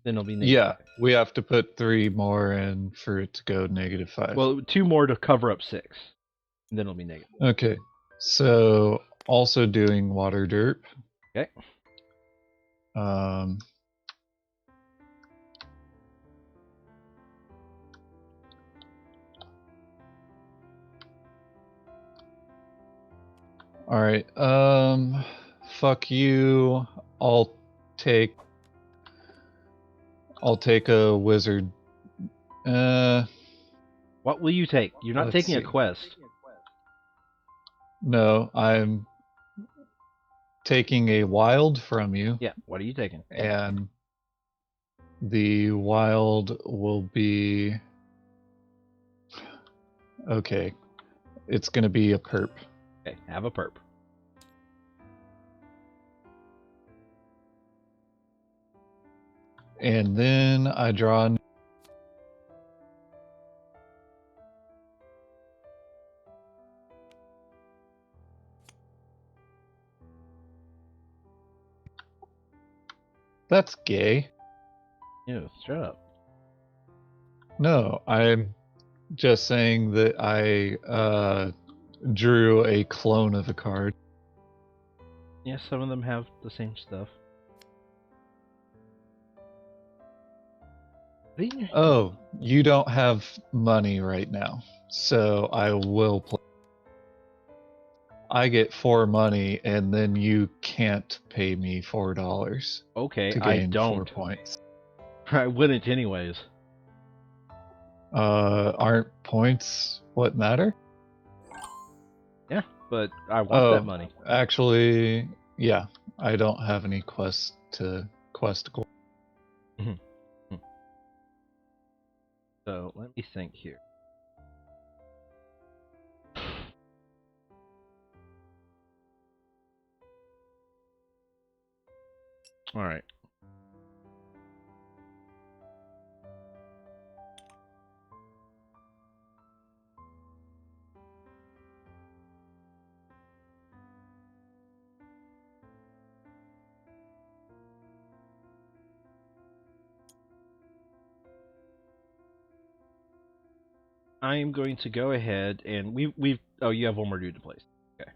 then it'll be -5. Yeah, we have to put 3 more in for it to go -5. Well, 2 more to cover up 6. And then it'll be negative. Okay. So also doing Waterdeep. Okay. All right. Fuck you. I'll take a wizard. What will you take? You're not taking a quest. No, I'm taking a wild from you. Yeah, what are you taking? And the wild will be... Okay. It's going to be a perp. Okay, have a perp. And then I draw... That's gay. Ew, shut up. No, I'm Just saying that I drew a clone of a card. Yeah, some of them have the same stuff. Oh, you don't have money right now, so I will play. I get 4 money, and then you can't pay me $4 Okay, to I gain 4 don't. points. I wouldn't anyways. Aren't points what matter? Yeah, but I want that money. Actually, yeah, I don't have any quest goal. So let me think here. All right. I am going to go ahead and we've oh, you have one more dude to place. Okay.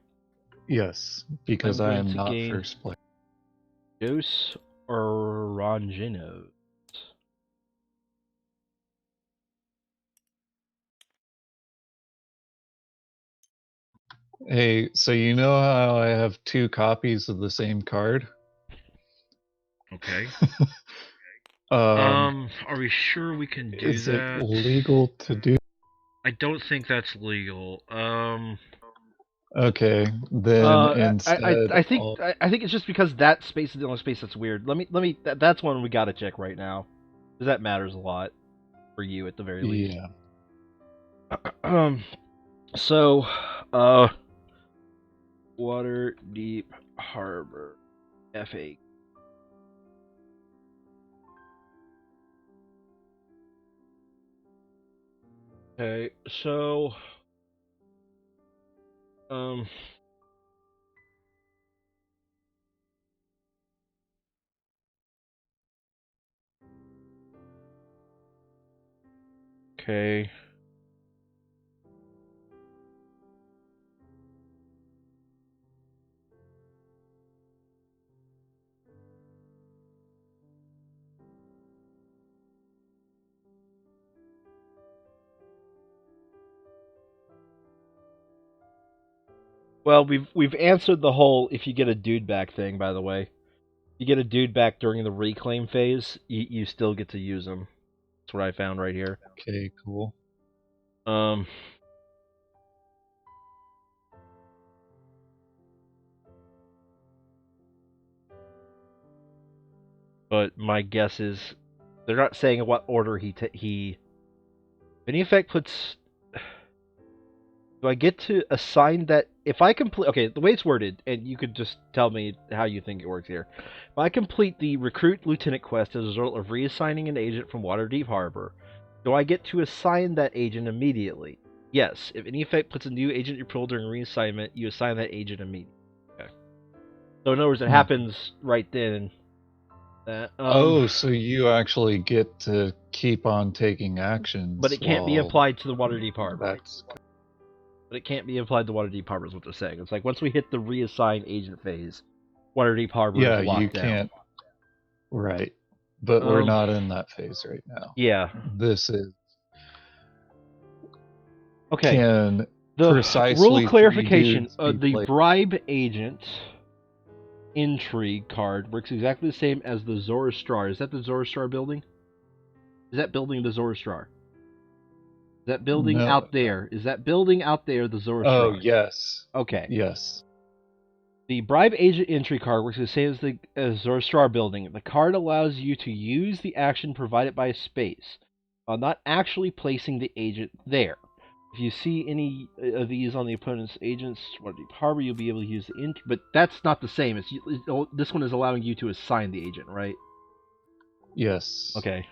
Yes, because I am not first place. Dos Oranginos. Hey, so you know how I have 2 copies of the same card? Okay. Are we sure we can do is that? it legal to do? I don't think that's legal. Okay, then instead, I think it's just because that space is the only space that's weird. That's one we gotta check right now, because that matters a lot for you at the very least. Yeah. So, Waterdeep Harbor, FA. Okay, so, okay. Well, we've answered the whole if you get a dude back thing, by the way. If you get a dude back during the reclaim phase, you still get to use them. That's what I found right here. Okay, cool. But my guess is they're not saying in what order he. Any effect puts. Do I get to assign that if I complete? Okay, the way it's worded, and you could just tell me how you think it works here. If I complete the recruit lieutenant quest as a result of reassigning an agent from Waterdeep Harbor, do I get to assign that agent immediately? Yes. If any effect puts a new agent in your pool during reassignment, you assign that agent immediately. Okay. So in other words, it happens right then. So you actually get to keep on taking actions, but it can't be applied to the Waterdeep Harbor. That's good. But it can't be applied to Waterdeep Harbor is what they're saying. It's like once we hit the reassign agent phase, Waterdeep Harbor is locked you down. Can't. Right. But we're not in that phase right now. Yeah. This is okay. Can the precisely rule clarification: the played. bribe agent intrigue card works exactly the same as the Zoroastrar. Is that the Zoroastrar building? Is that building the Zoroastrar? Is that building out there? Is that building out there the Zoroastrar? Oh, yes. Okay. Yes. The bribe agent entry card works the same as the Zoroastrar building. The card allows you to use the action provided by a space, while not actually placing the agent there. If you see any of these on the opponent's agents, Waterdeep Harbor, you'll be able to use the but that's not the same. This one is allowing you to assign the agent, right? Yes. Okay.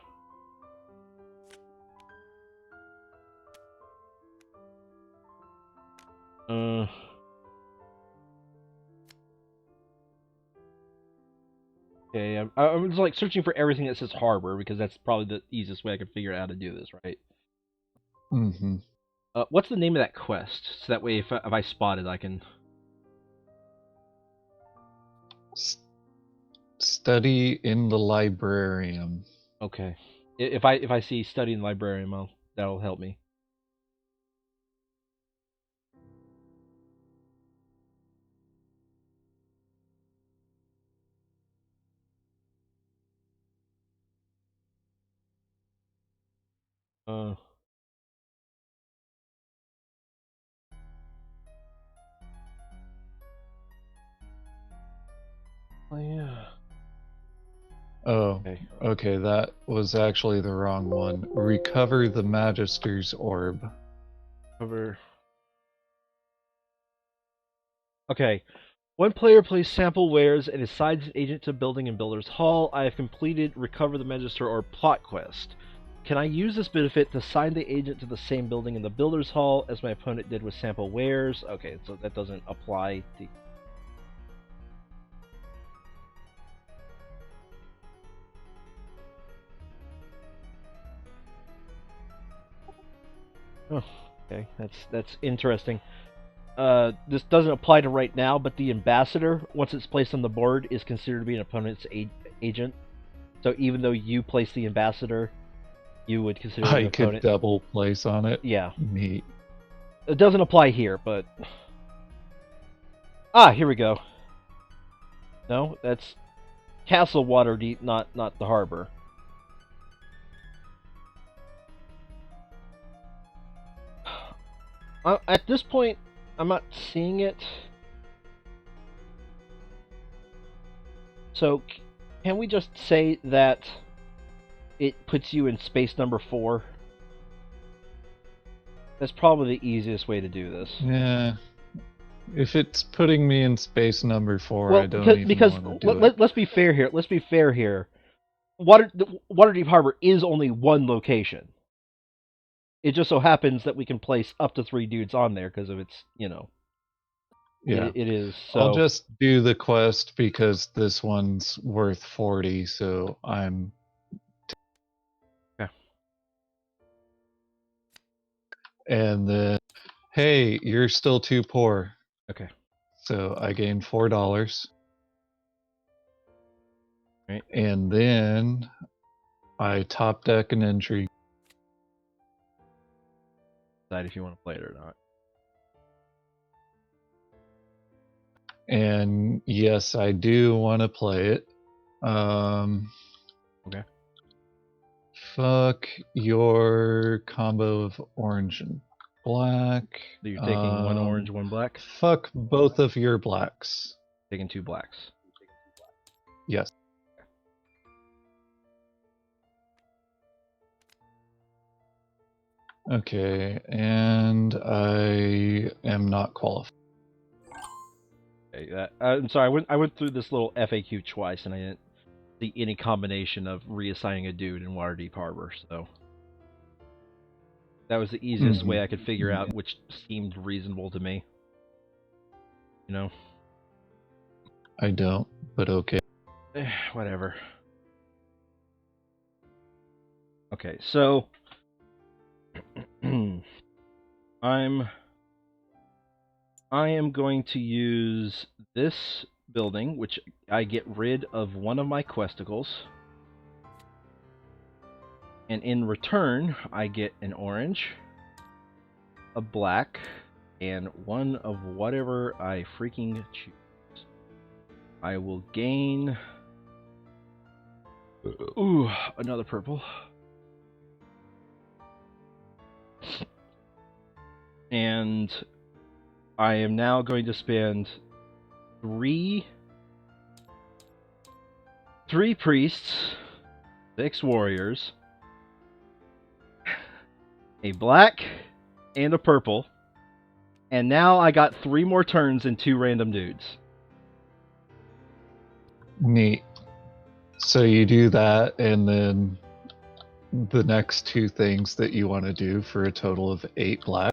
Okay, I'm just like searching for everything that says harbor because that's probably the easiest way I can figure out how to do this, right? Mm-hmm. What's the name of that quest? So that way, if I spot it, I can. Study in the librarium. Okay. If I see study in librarian, that'll help me. Uh. Oh yeah. Oh, Okay. okay, that was actually the wrong one. Recover the Magister's orb. Cover. Okay. One player plays sample wares and assigns an agent to building in Builder's Hall. I have completed Recover the Magister or plot quest. Can I use this benefit to assign the agent to the same building in the Builder's Hall as my opponent did with sample wares? Okay, so that doesn't apply to. Oh, okay, that's interesting. This doesn't apply to right now, but the ambassador, once it's placed on the board, is considered to be an opponent's agent. So even though you place the ambassador, you would consider an I could opponent. double place on it. Yeah. Neat. It doesn't apply here, but... Ah, here we go. No, that's Castle Waterdeep, not the harbor. At this point, I'm not seeing it. So, can we just say that it puts you in space number 4? That's probably the easiest way to do this. Yeah. If it's putting me in space number 4, Well, I don't even want to do it. Let's be fair here. Let's be fair here. Waterdeep Harbor is only one location. It just so happens that we can place up to 3 dudes on there because of its, Yeah. it is. So I'll just do the quest because this one's worth 40, so I'm... Okay. And then, hey, you're still too poor. Okay. So I gained $4. Right. And then I top deck an entry. Decide if you want to play it or not. And yes, I do want to play it. Okay. Fuck your combo of orange and black. So you're taking 1 orange, 1 black? Fuck both of your blacks. Taking 2 blacks. Yes. Okay, and I am not qualified. Okay, I'm sorry, I went through this little FAQ twice and I didn't see any combination of reassigning a dude in Waterdeep Harbor, so that was the easiest way I could figure out, which seemed reasonable to me. I don't, but okay. Whatever. Okay, so I am going to use this building, which I get rid of one of my questicles. And in return, I get an orange, a black, and 1 of whatever I freaking choose. I will gain... Ooh, another purple. And I am now going to spend 3 priests, 6 warriors, a black, and a purple. And now I got 3 more turns and 2 random dudes. Neat. So you do that, and then the next 2 things that you want to do for a total of 8 black.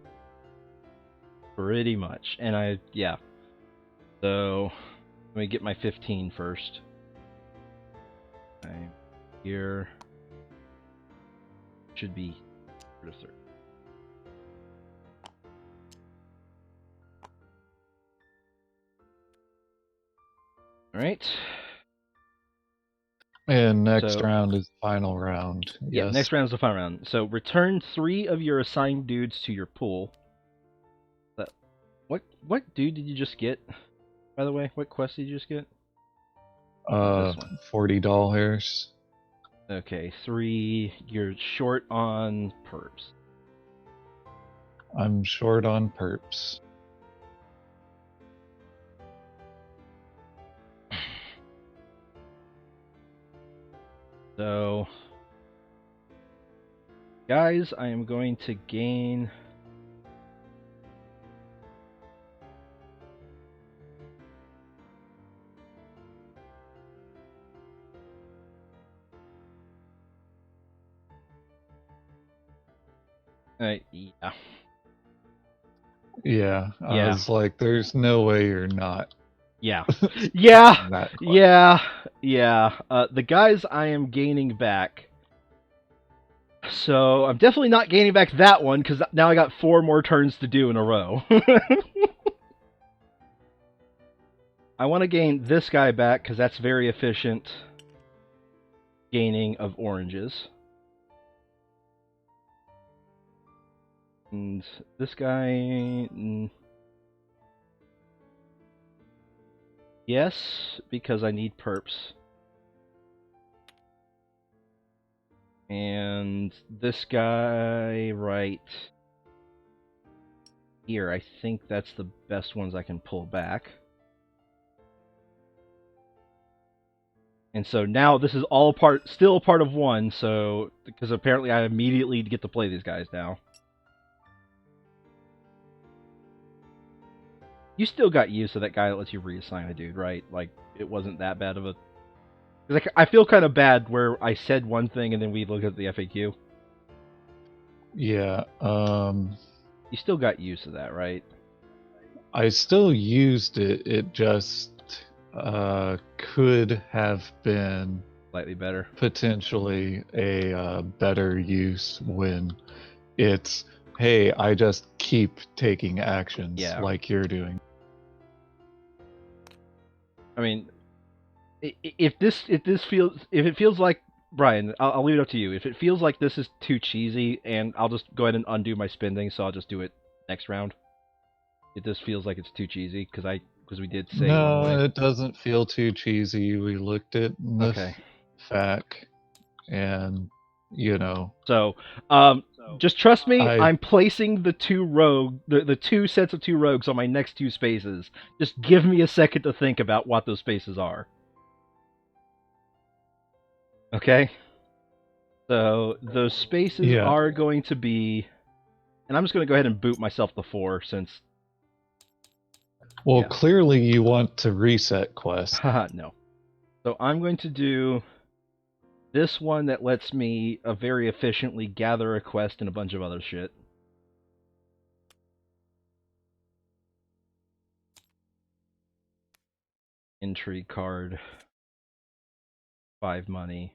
Pretty much. And yeah. So, let me get my 15 first. Okay, here. Should be 30. Alright. And next So, round is final round. yeah, Yes. next round is the final round. So return 3 of your assigned dudes to your pool. What dude did you just get? By the way, what quest did you just get? This one. 40 doll hairs. Okay, 3. You're short on perps. I'm short on perps. So, guys, I am going to gain... yeah. Yeah, I Yeah. was like, there's no way you're not. Yeah. Yeah! That Yeah! Yeah. The guys I am gaining back... So, I'm definitely not gaining back that one, because now I got 4 more turns to do in a row. I want to gain this guy back, because that's very efficient gaining of oranges. And this guy... yes, because I need perps. And this guy right here, I think that's the best ones I can pull back. And so now this is all still part of one, so because apparently I immediately get to play these guys now. You still got used to that guy that lets you reassign a dude, right? Like, it wasn't that bad of a... Like, I feel kind of bad where I said one thing and then we look at the FAQ. Yeah, You still got used to that, right? I still used it. It just could have been Slightly better. potentially a better use when it's, hey, I just keep taking actions like you're doing. I mean, if it feels like, Brian, I'll leave it up to you. If it feels like this is too cheesy, and I'll just go ahead and undo my spending, so I'll just do it next round. If this feels like it's too cheesy, because we did say No, one way. it doesn't feel too cheesy. We looked at the FAQ, and you know. So, just trust me. I'm placing the the 2 sets of 2 rogues on my next 2 spaces. Just give me a second to think about what those spaces are. Okay? So, those spaces are going to be... And I'm just going to go ahead and boot myself the 4, since... Well, clearly you want to reset quest. Haha, no. So I'm going to do this one that lets me very efficiently gather a quest and a bunch of other shit. Intrigue card, 5 money,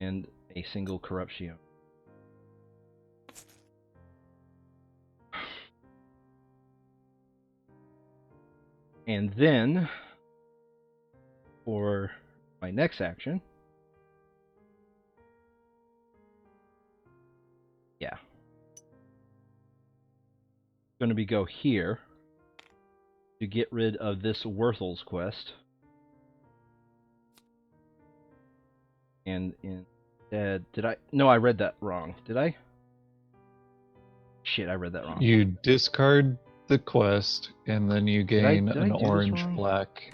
and a single corruption. And then, for my next action, going to be go here to get rid of this Worthel's quest. And instead, no, I read that wrong. Did I? Shit, I read that wrong. You discard the quest, and then you gain an orange-black.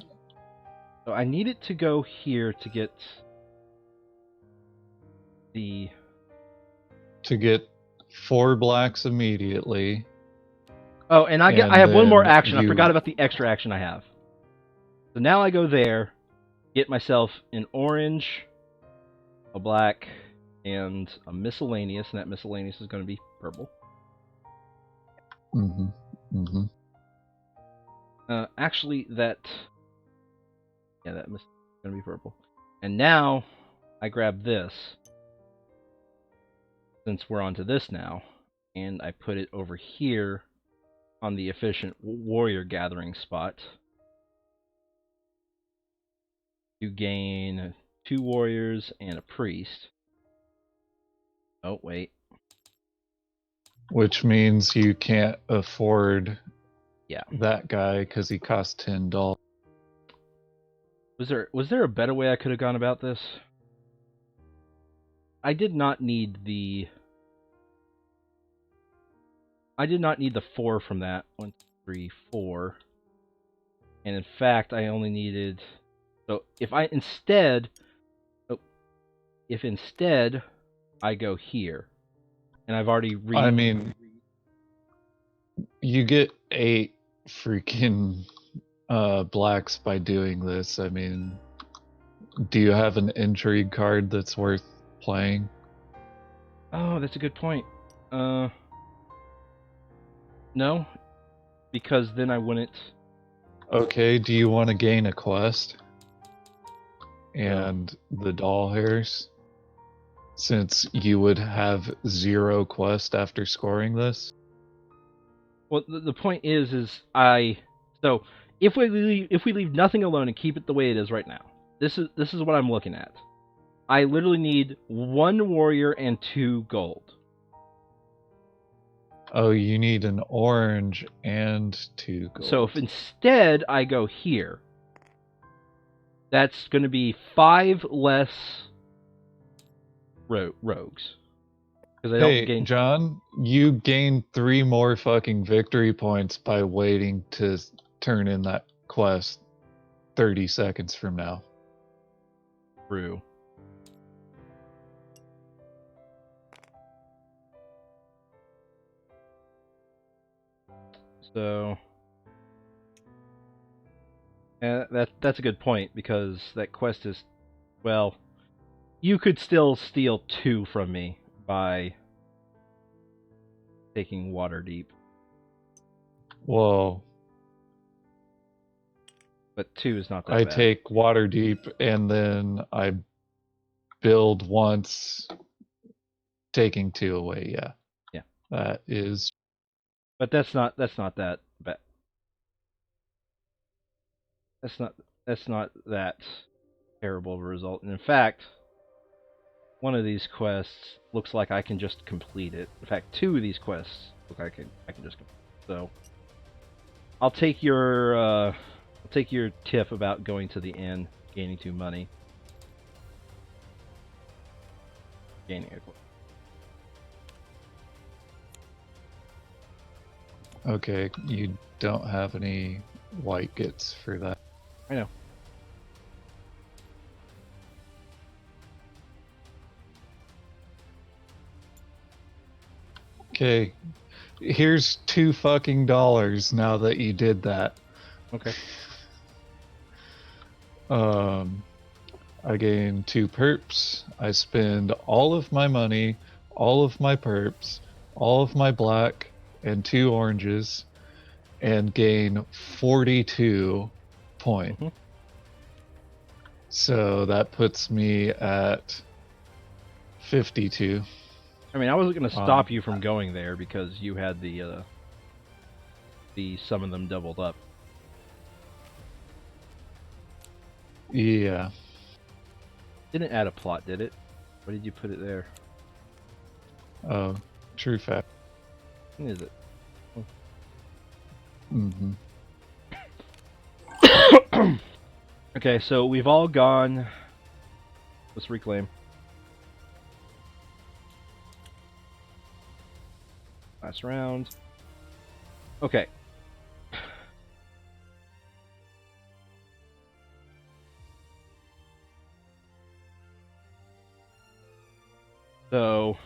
So I need it to go here to get the... To get 4 blacks immediately. Oh, and I have one more action. I forgot about the extra action I have. So now I go there, get myself an orange, a black, and a miscellaneous, and that miscellaneous is going to be purple. Actually, that is going to be purple. And now I grab this, since we're onto this now, and I put it over here on the efficient warrior gathering spot. You gain 2 warriors and a priest. Oh, wait. Which means you can't afford Yeah. that guy because he costs $10. Was there a better way I could have gone about this? I did not need the 4 from that. 1, 2, 3, 4. And in fact, I only needed. So if instead I go here, and I've already I mean, you get 8 freaking blacks by doing this. I mean, do you have an intrigue card that's worth playing? Oh, that's a good point. No, because then I wouldn't. Okay, do you want to gain a quest? And the doll hairs? Since you would have 0 quest after scoring this? Well, the point is so if we leave nothing alone and keep it the way it is right now, this is what I'm looking at. I literally need 1 warrior and 2 gold. Oh, you need an orange and 2 gold. So if instead I go here, that's going to be 5 less rogues. Because I don't gain. John, you gain 3 more fucking victory points by waiting to turn in that quest 30 seconds from now. True. So, and that's a good point, because that quest is, well, you could still steal 2 from me by taking Waterdeep. Whoa. But 2 is not that I bad. take Waterdeep and then I build once, taking 2 away. Yeah. Yeah. That is. But that's not that bad. That's not that terrible of a result. And in fact, one of these quests looks like I can just complete it. In fact, 2 of these quests look like I can just complete it. So I'll take your tip about going to the inn, gaining 2 money, gaining a. Okay, you don't have any white gets for that. I know. Okay, here's $2 fucking dollars now that you did that. Okay. I gain 2 perps. I spend all of my money, all of my perps, all of my black, and 2 oranges, and gain 42 points. Mm-hmm. So that puts me at 52. I mean, I wasn't going to stop you from going there because you had the some of them doubled up. Yeah. Didn't add a plot, did it? Why did you put it there? Oh, true fact. When is it? Mm-hmm. Okay, so we've all gone. Let's reclaim. Last round. Okay. So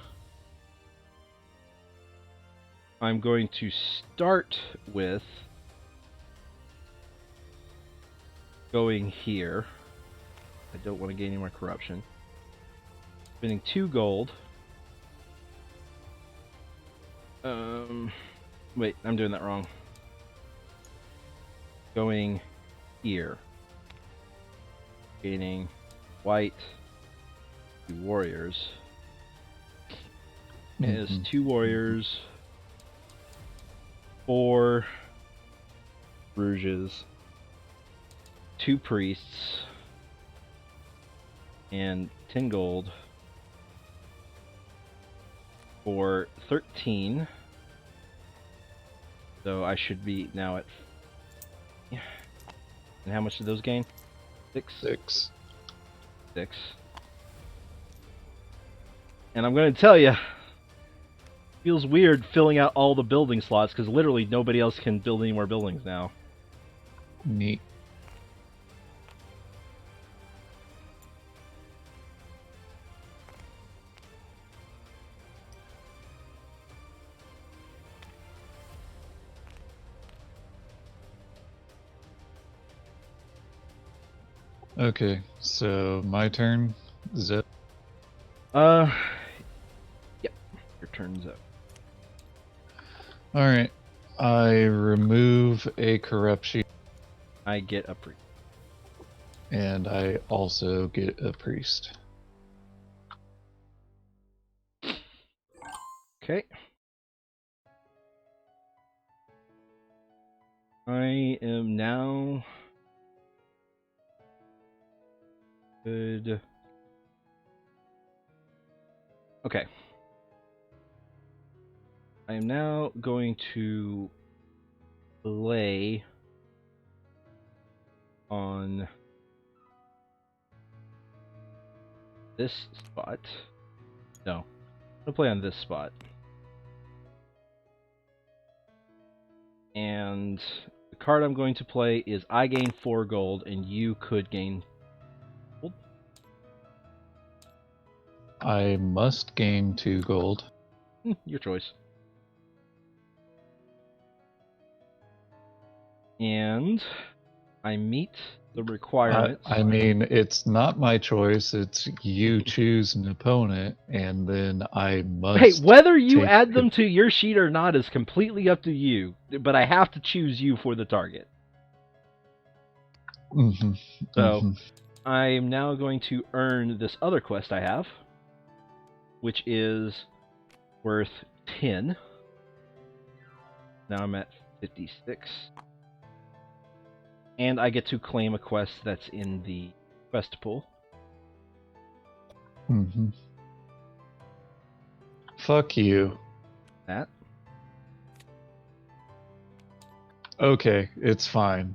I'm going to start with going here. I don't want to gain any more corruption. Spending 2 gold. Wait, I'm doing that wrong. Going here. Gaining white, 2 warriors. Is 2 warriors, 4 Bruges, 2 priests, and 10 gold for 13. So I should be now at... And how much did those gain? 6? 6. 6. And I'm going to tell you, feels weird filling out all the building slots because literally nobody else can build any more buildings now. Neat. Okay, so my turn. Zip. Yep. Your turn's up. Alright. I remove a corruption. I get a priest. And I also get a priest. Okay. I am now good. Okay. I am now going to play on this spot. No, I'm gonna play on this spot. And the card I'm going to play is I gain 4 gold and you could gain gold. I must gain 2 gold. Your choice. And I meet the requirements. I mean, it's not my choice. It's you choose an opponent, and then I must. Hey, whether you take add them to your sheet or not is completely up to you. But I have to choose you for the target. Mm-hmm. So I am now going to earn this other quest I have, which is worth 10. Now I'm at 56. And I get to claim a quest that's in the quest pool. Mm-hmm. Fuck you. That. Okay, it's fine.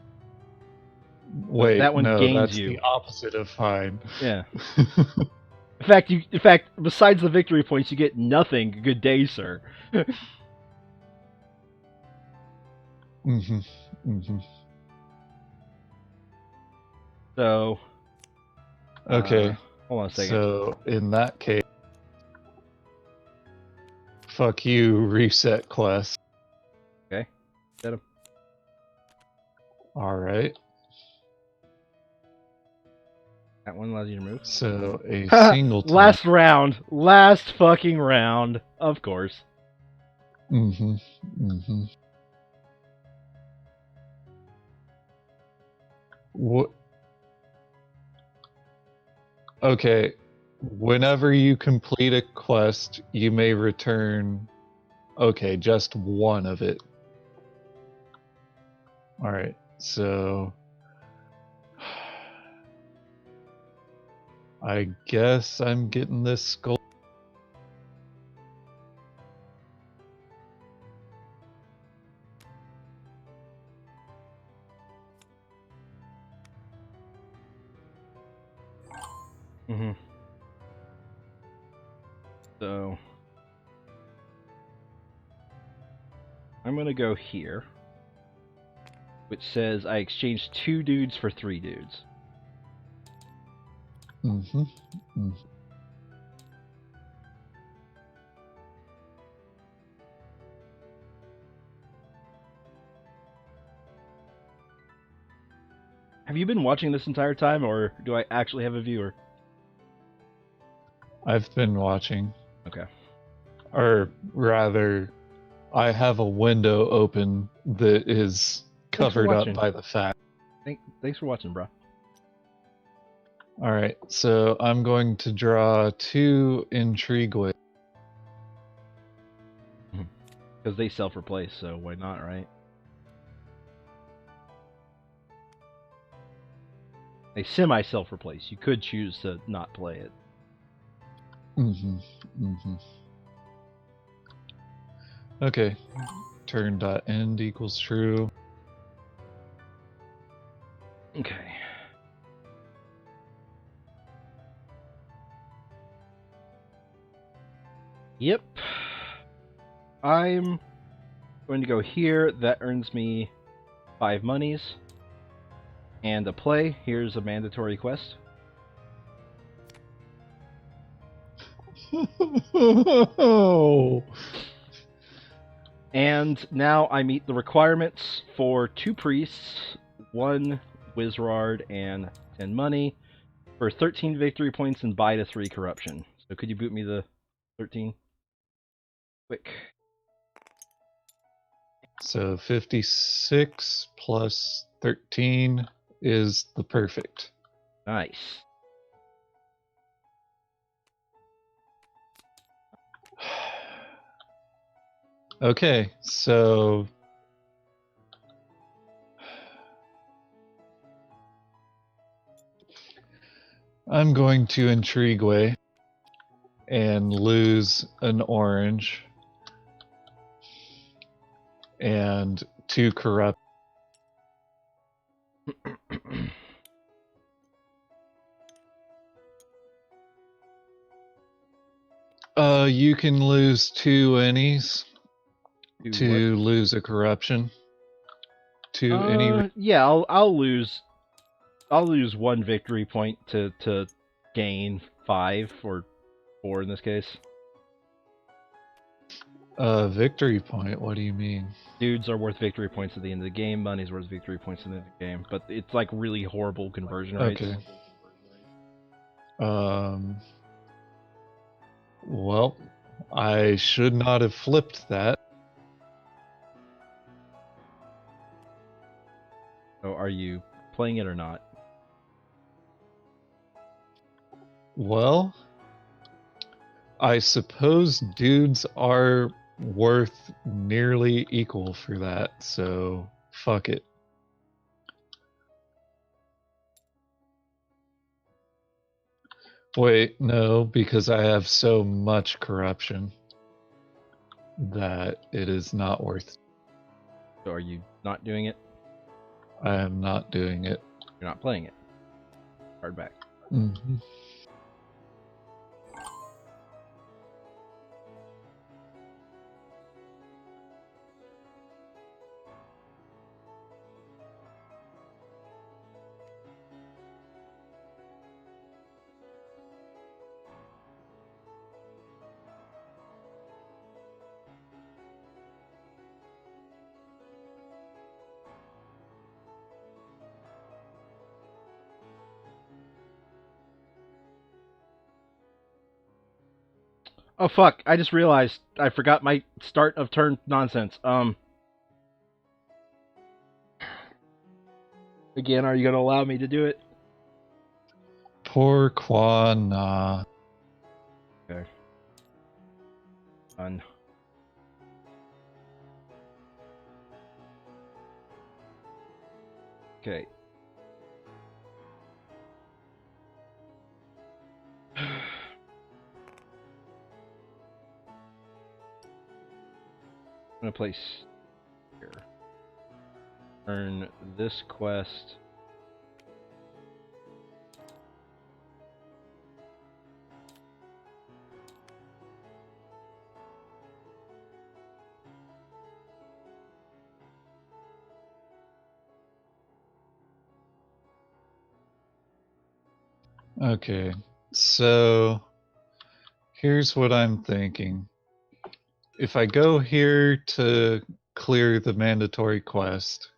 Wait, that one no, gains that's you. the opposite of fine. Yeah. In fact, besides the victory points, you get nothing. Good day, sir. Mm-hmm. Mm-hmm. So. Okay. Hold on a second. So in that case, fuck you, reset quest. Okay. Set him. All right. That one allows you to move. So a single time. Last round. Last fucking round. Of course. Mm-hmm. Mm-hmm. What? Okay. Whenever you complete a quest, you may return. Okay, just one of it. All right. So I guess I'm getting this skull. Mm-hmm. So I'm gonna go here, which says I exchanged 2 dudes for 3 dudes. Mm-hmm. Mm-hmm. Have you been watching this entire time, or do I actually have a viewer? I've been watching. Okay. Or rather, I have a window open that is covered up by the fact. Thanks for watching, bro. All right, so I'm going to draw 2 intrigue. Because they self-replace, so why not, right? a semi self-replace. You could choose to not play it. Okay. Turn.end equals true. Okay. Yep. I'm going to go here. That earns me 5 monies. And a play. Here's a mandatory quest. And now I meet the requirements for 2 priests, 1 Wizard, and 10 money for 13 victory points and buy to 3 corruption. So could you boot me the 13? Quick. So 56 plus 13 is the perfect. Nice. Okay, so I'm going to Intrigue and lose an orange and 2 corrupt. You can lose 2 innies to lose a corruption. To any. Yeah, I'll lose 1 victory point to gain 5 or 4 in this case. Victory point. What do you mean? Dudes are worth victory points at the end of the game. Money's worth victory points at the end of the game, but it's like really horrible conversion rates. Okay. Well, I should not have flipped that. So are you playing it or not? Well, I suppose dudes are worth nearly equal for that, so fuck it. Wait, no, because I have so much corruption that it is not worth. So are you not doing it? I am not doing it. You're not playing it. Card back. Mm-hmm. Oh fuck, I just realized I forgot my start of turn nonsense. Again, are you gonna allow me to do it? Pourquoi not? Okay. Done. Okay. I'm gonna place here. Earn this quest. Okay, so here's what I'm thinking. If I go here to clear the mandatory quest,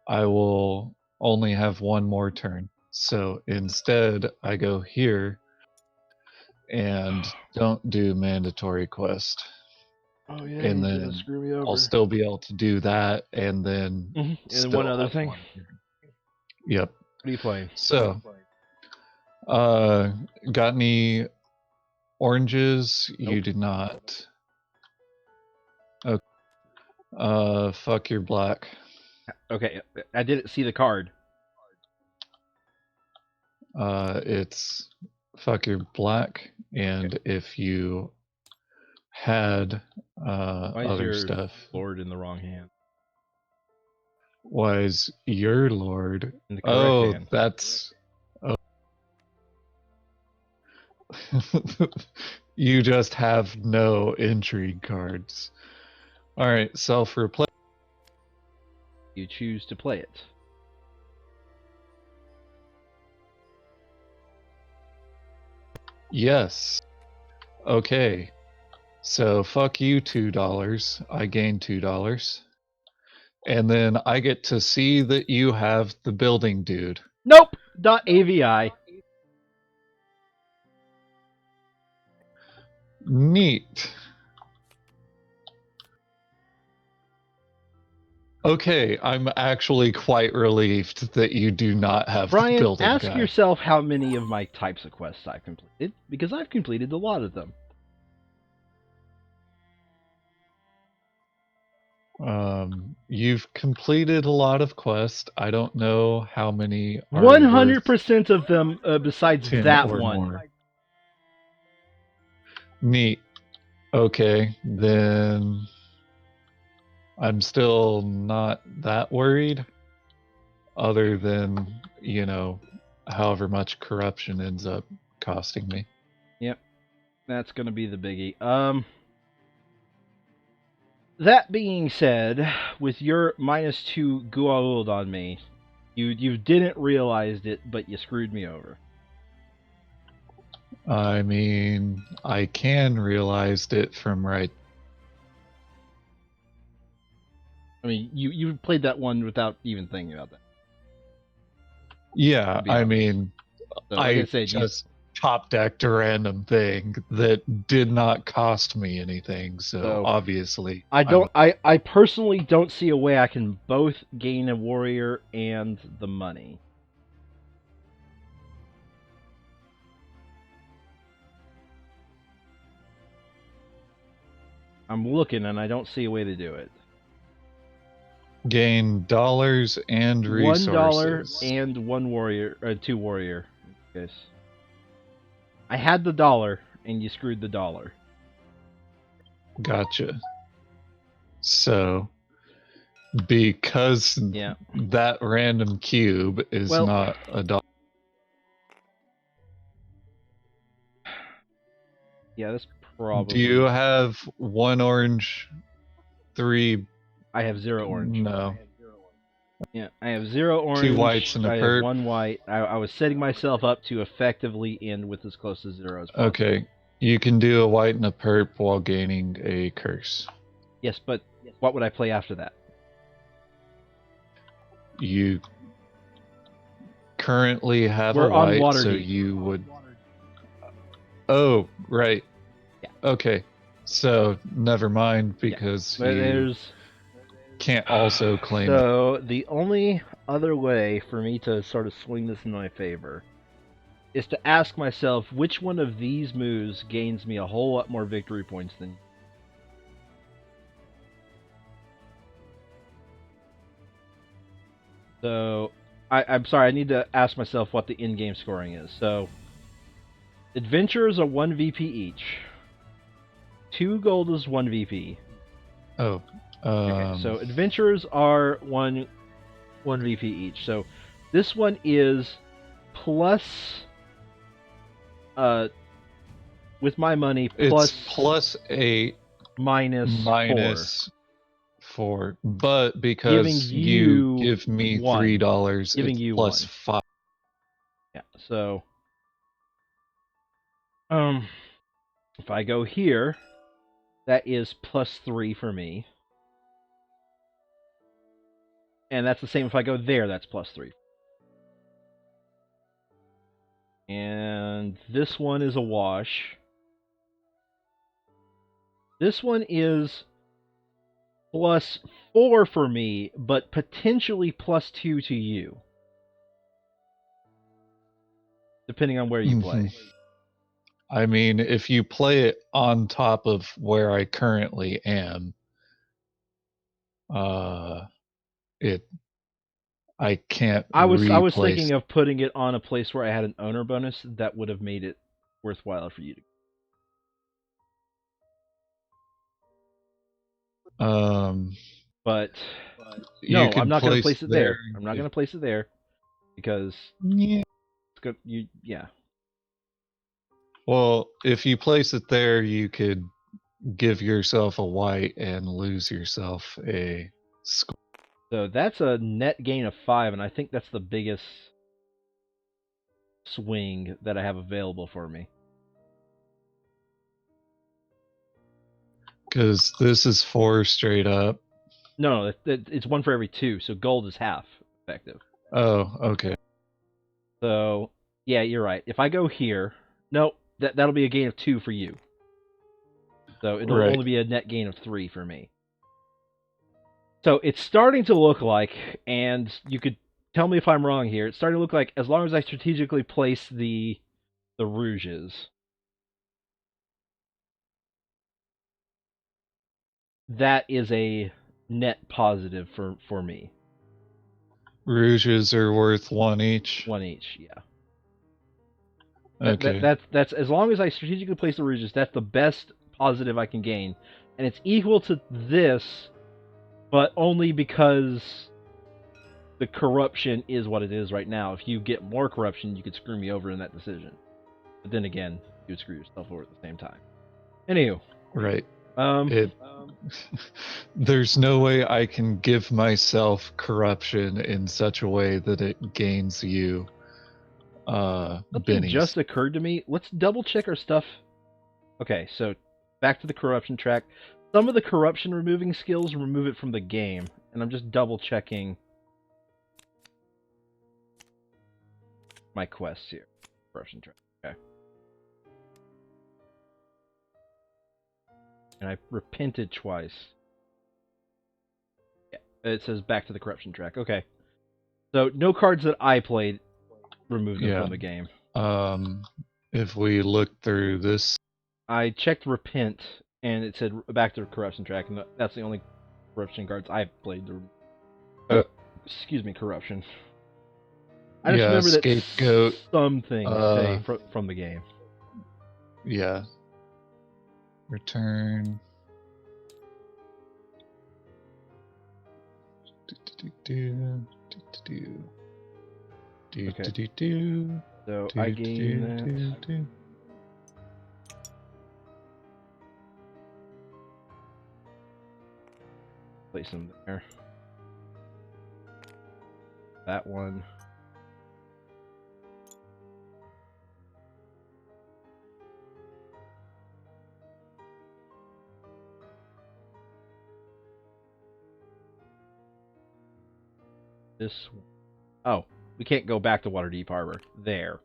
I will only have 1 more turn. So instead, I go here and don't do mandatory quest. Oh yeah, And he's gonna then screw me over. I'll still be able to do that, and then And then still one other have thing. 1 turn. Yep. What are you playing? So, got any oranges? You Nope. did not. Okay. Fuck your black. Okay, I didn't see the card. It's fuck your black, and if you had Why is other your stuff, lord in the wrong hand? was your lord? In the correct hand. That's. Oh. You just have no intrigue cards. All right, self-replace. You choose to play it. Yes. Okay. So fuck you, $2. I gain $2. And then I get to see that you have the building dude. Nope. .avi. Neat. Okay, I'm actually quite relieved that you do not have the Brian, building ask guy. yourself how many of my types of quests I've completed, because I've completed a lot of them. You've completed a lot of quests. I don't know how many are 100% of them, besides 10 that or one. more. Neat. Okay, then I'm still not that worried, other than, however much corruption ends up costing me. Yep, that's going to be the biggie. That being said, with your -2 Guauld on me, you didn't realize it, but you screwed me over. I mean, I can realize it from right. I mean, you played that one without even thinking about that. Yeah, I mean, so, like I said, just top decked a random thing that did not cost me anything. So obviously, I personally don't see a way I can both gain a warrior and the money. I'm looking and I don't see a way to do it. Gain dollars and resources. $1 and 1 warrior, 2 warrior. Yes. I had the dollar and you screwed the dollar. Gotcha. So, because that random cube is not a dollar. Yeah, that's probably. Do you have 1 orange, 3? I have 0 orange. No. Yeah, I have 0 orange. 2 whites and a perp. I have 1 white. I was setting myself up to effectively end with as close to 0 as possible. Okay, you can do a white and a perp while gaining a curse. Yes, but what would I play after that? You currently have a white, on so you would. Oh, right. Yeah. Okay, so never mind, because you can't also claim. So the only other way for me to sort of swing this in my favor is to ask myself which one of these moves gains me a whole lot more victory points than. So I'm sorry, I need to ask myself what the in-game scoring is. So adventurers are 1 VP each. 2 gold is 1 VP. Oh. Okay, so adventurers are 1 VP each. So this one is plus with my money plus it's plus 8 minus 4, but because you give me $3, giving it's you plus 1. 5. Yeah, so if I go here, that is plus 3 for me. And that's the same if I go there, that's plus 3. And this one is a wash. This one is plus 4 for me, but potentially plus 2 to you. Depending on where you play. I mean, if you play it on top of where I currently am, I I can't I was replace. thinking of putting it on a place where I had an owner bonus that would have made it worthwhile for you to. But You no, I'm could not going to place place it there. there. I'm not going to place it there because Yeah. it's good. Yeah. Well, if you place it there, you could give yourself a white and lose yourself a score. So that's a net gain of 5, and I think that's the biggest swing that I have available for me. Because this is 4 straight up. No, it's 1 for every 2, so gold is half effective. Oh, okay. So yeah, you're right. If I go here, no, that'll be a gain of 2 for you. So it'll Right. only be a net gain of 3 for me. So it's starting to look like, and you could tell me if I'm wrong here, it's starting to look like as long as I strategically place the rouges, that is a net positive for me. Rouges are worth 1 each. 1 each, yeah. Okay. That's as long as I strategically place the rouges, that's the best positive I can gain, and it's equal to this, but only because the corruption is what it is right now. If you get more corruption, you could screw me over in that decision. But then again, you would screw yourself over at the same time. Anywho, Right. There's no way I can give myself corruption in such a way that it gains you something bennies. just occurred to me. Let's double check our stuff. Okay, so back to the corruption track. Some of the corruption removing skills remove it from the game, and I'm just double checking my quests here. Corruption track. Okay. And I repented twice. Yeah, it says back to the corruption track. Okay. So no cards that I played removed them from the game. If we look through this, I checked repent, and it said back to the corruption track, and that's the only corruption cards I've played. Excuse me, corruption. I just remember that scapegoat. something say from the game. Yeah. Return. So I gain that. Place them there. That one. This one. Oh, we can't go back to Waterdeep Harbor. There.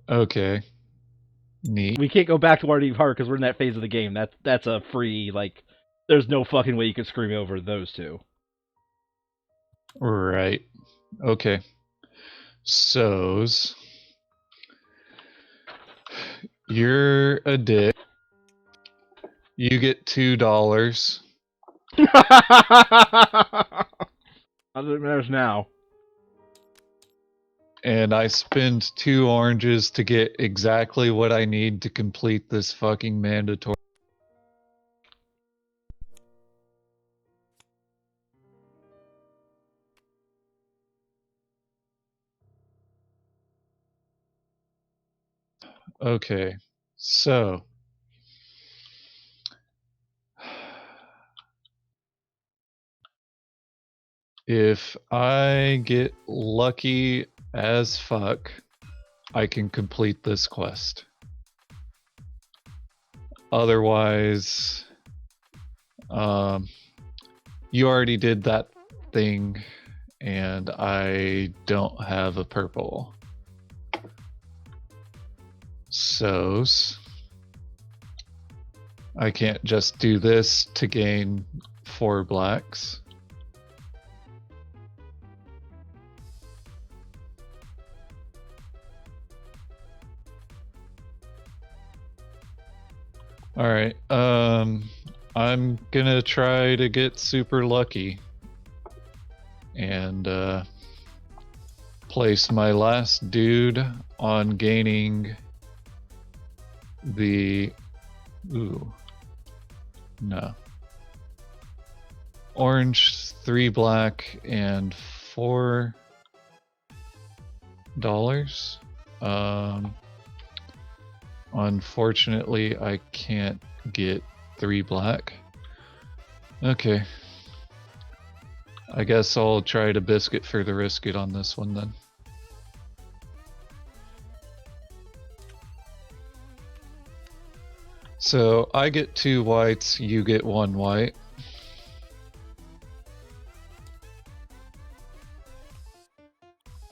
Okay. Neat. We can't go back to Waterdeep Harbor because we're in that phase of the game. That's a free, like, there's no fucking way you can screw me over those two. Right. Okay. So's you're a dick. You get $2. How does it matter now? And I spend 2 oranges to get exactly what I need to complete this fucking mandatory. Okay, so if I get lucky as fuck, I can complete this quest. Otherwise, you already did that thing, and I don't have a purple. So's I can't just do this to gain 4 blacks. All right. I'm gonna try to get super lucky and place my last dude on gaining the no. Orange, 3 black, and $4. Unfortunately, I can't get 3 black. Okay. I guess I'll try to biscuit for the risket on this one then. So I get 2 whites, you get 1 white.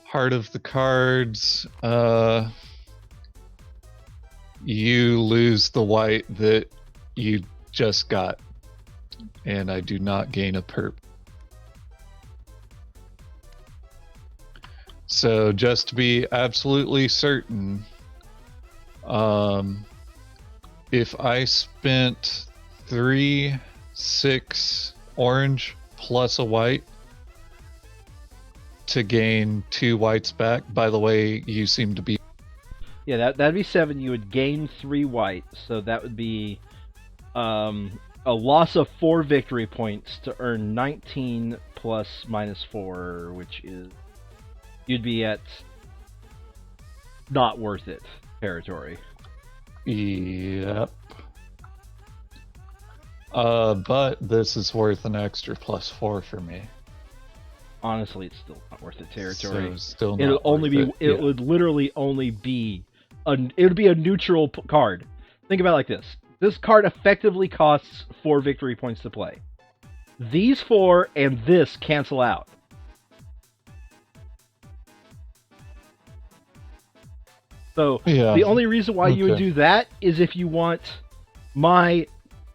Heart of the cards, you lose the white that you just got, and I do not gain a perp. So just to be absolutely certain, if I spent 3, 6 orange plus a white to gain 2 whites back, by the way, you seem to be... Yeah, that'd be 7. You would gain 3 white, so that would be a loss of 4 victory points to earn 19 plus minus 4, which is... You'd be at not worth it territory. Yep. But this is worth an extra plus 4 for me. Honestly, it's still not worth it territory. So still not It'll only be. it. It would literally only be. It would be a neutral card. Think about it like this. This card effectively costs 4 victory points to play. These 4 and this cancel out. So Yeah. the only reason why you would do that is if you want my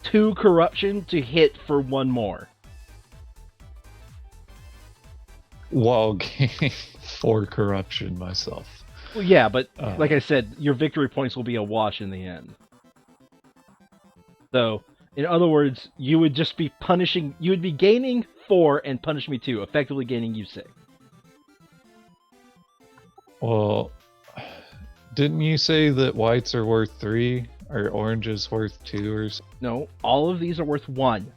2 corruption to hit for 1 more. While gaining 4 corruption myself. Well, yeah, but like I said, your victory points will be a wash in the end. So, in other words, you would just be punishing... You would be gaining 4 and punishing me 2, effectively gaining you 6. Well, didn't you say that whites are worth 3 or orange is worth 2 or something? No, all of these are worth 1.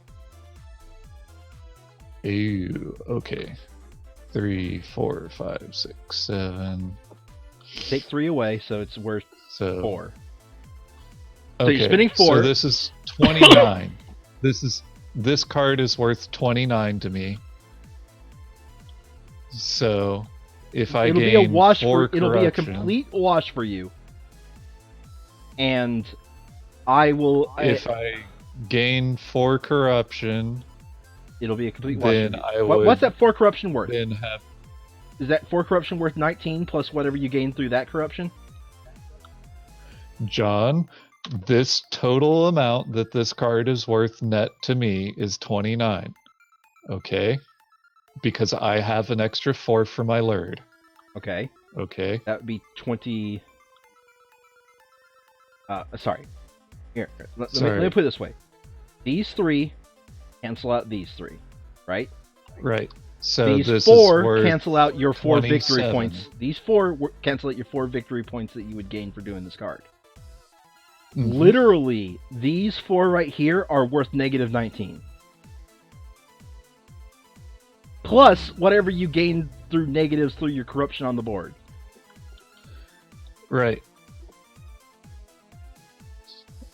Ew, okay. 3, 4, 5, 6, 7. Take 3 away, so it's worth 4. Okay, So you're spending 4. So this is 29. This card is worth 29 to me. So if I it'll gain be a wash 4 for it'll be a corruption, complete wash for you. And I will if I gain 4 corruption, it'll be a complete wash. then for you. I would What's that 4 corruption worth? then have... Is that 4 corruption worth 19 plus whatever you gain through that corruption? John, this total amount that this card is worth net to me is 29. Okay? Because I have an extra 4 for my lord. Okay. Okay. That would be 20... sorry. Here, let me put it this way. These 3 cancel out these 3, right? Right. So these this 4 is worth cancel out your 4 victory 27. points. These 4 cancel out your 4 victory points that you would gain for doing this card. Mhm. Literally, these 4 right here are worth negative 19. Plus whatever you gain through negatives through your corruption on the board. Right.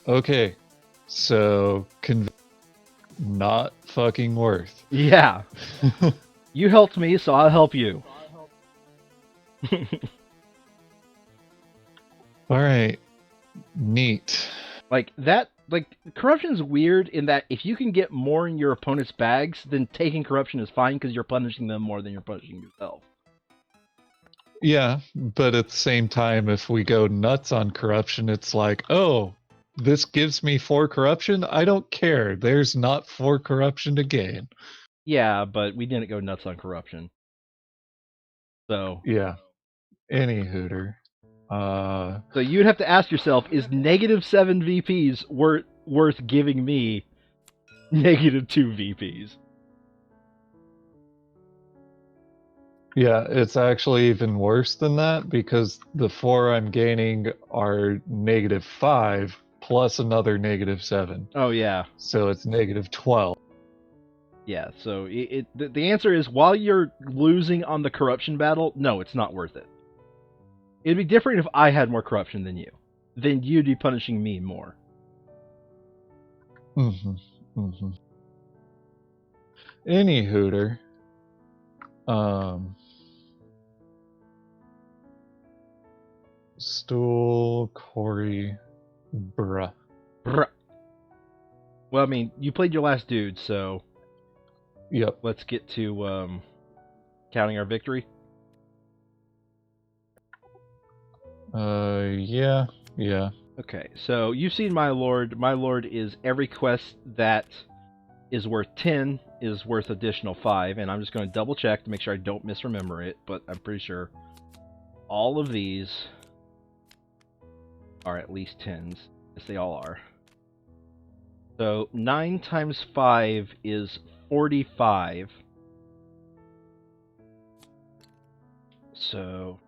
Okay. So, not fucking worth. Yeah. You helped me, so I'll help you. Alright. Neat. Like, corruption's weird in that if you can get more in your opponent's bags, then taking corruption is fine because you're punishing them more than you're punishing yourself. Yeah, but at the same time, if we go nuts on corruption, it's like, oh, this gives me 4 corruption? I don't care. There's not 4 corruption to gain. Yeah, but we didn't go nuts on corruption. So... Yeah. Any hooter. So you'd have to ask yourself, is negative 7 VPs worth giving me -2 VPs. Yeah, it's actually even worse than that because the 4 I'm gaining are -5 plus another -7. Oh yeah. So it's -12. Yeah, so the answer is, while you're losing on the corruption battle, no, it's not worth it. It'd be different if I had more corruption than you. Then you'd be punishing me more. Any hooter. Stool, Corey, bruh. Bruh. Well, I mean, you played your last dude, so Yep. let's get to counting our victory. Yeah. Okay, so you've seen my lord. My lord is every quest that is worth 10 is worth additional 5, and I'm just going to double check to make sure I don't misremember it, but I'm pretty sure all of these are at least 10s. Yes, they all are. So 9 times 5 is 45. So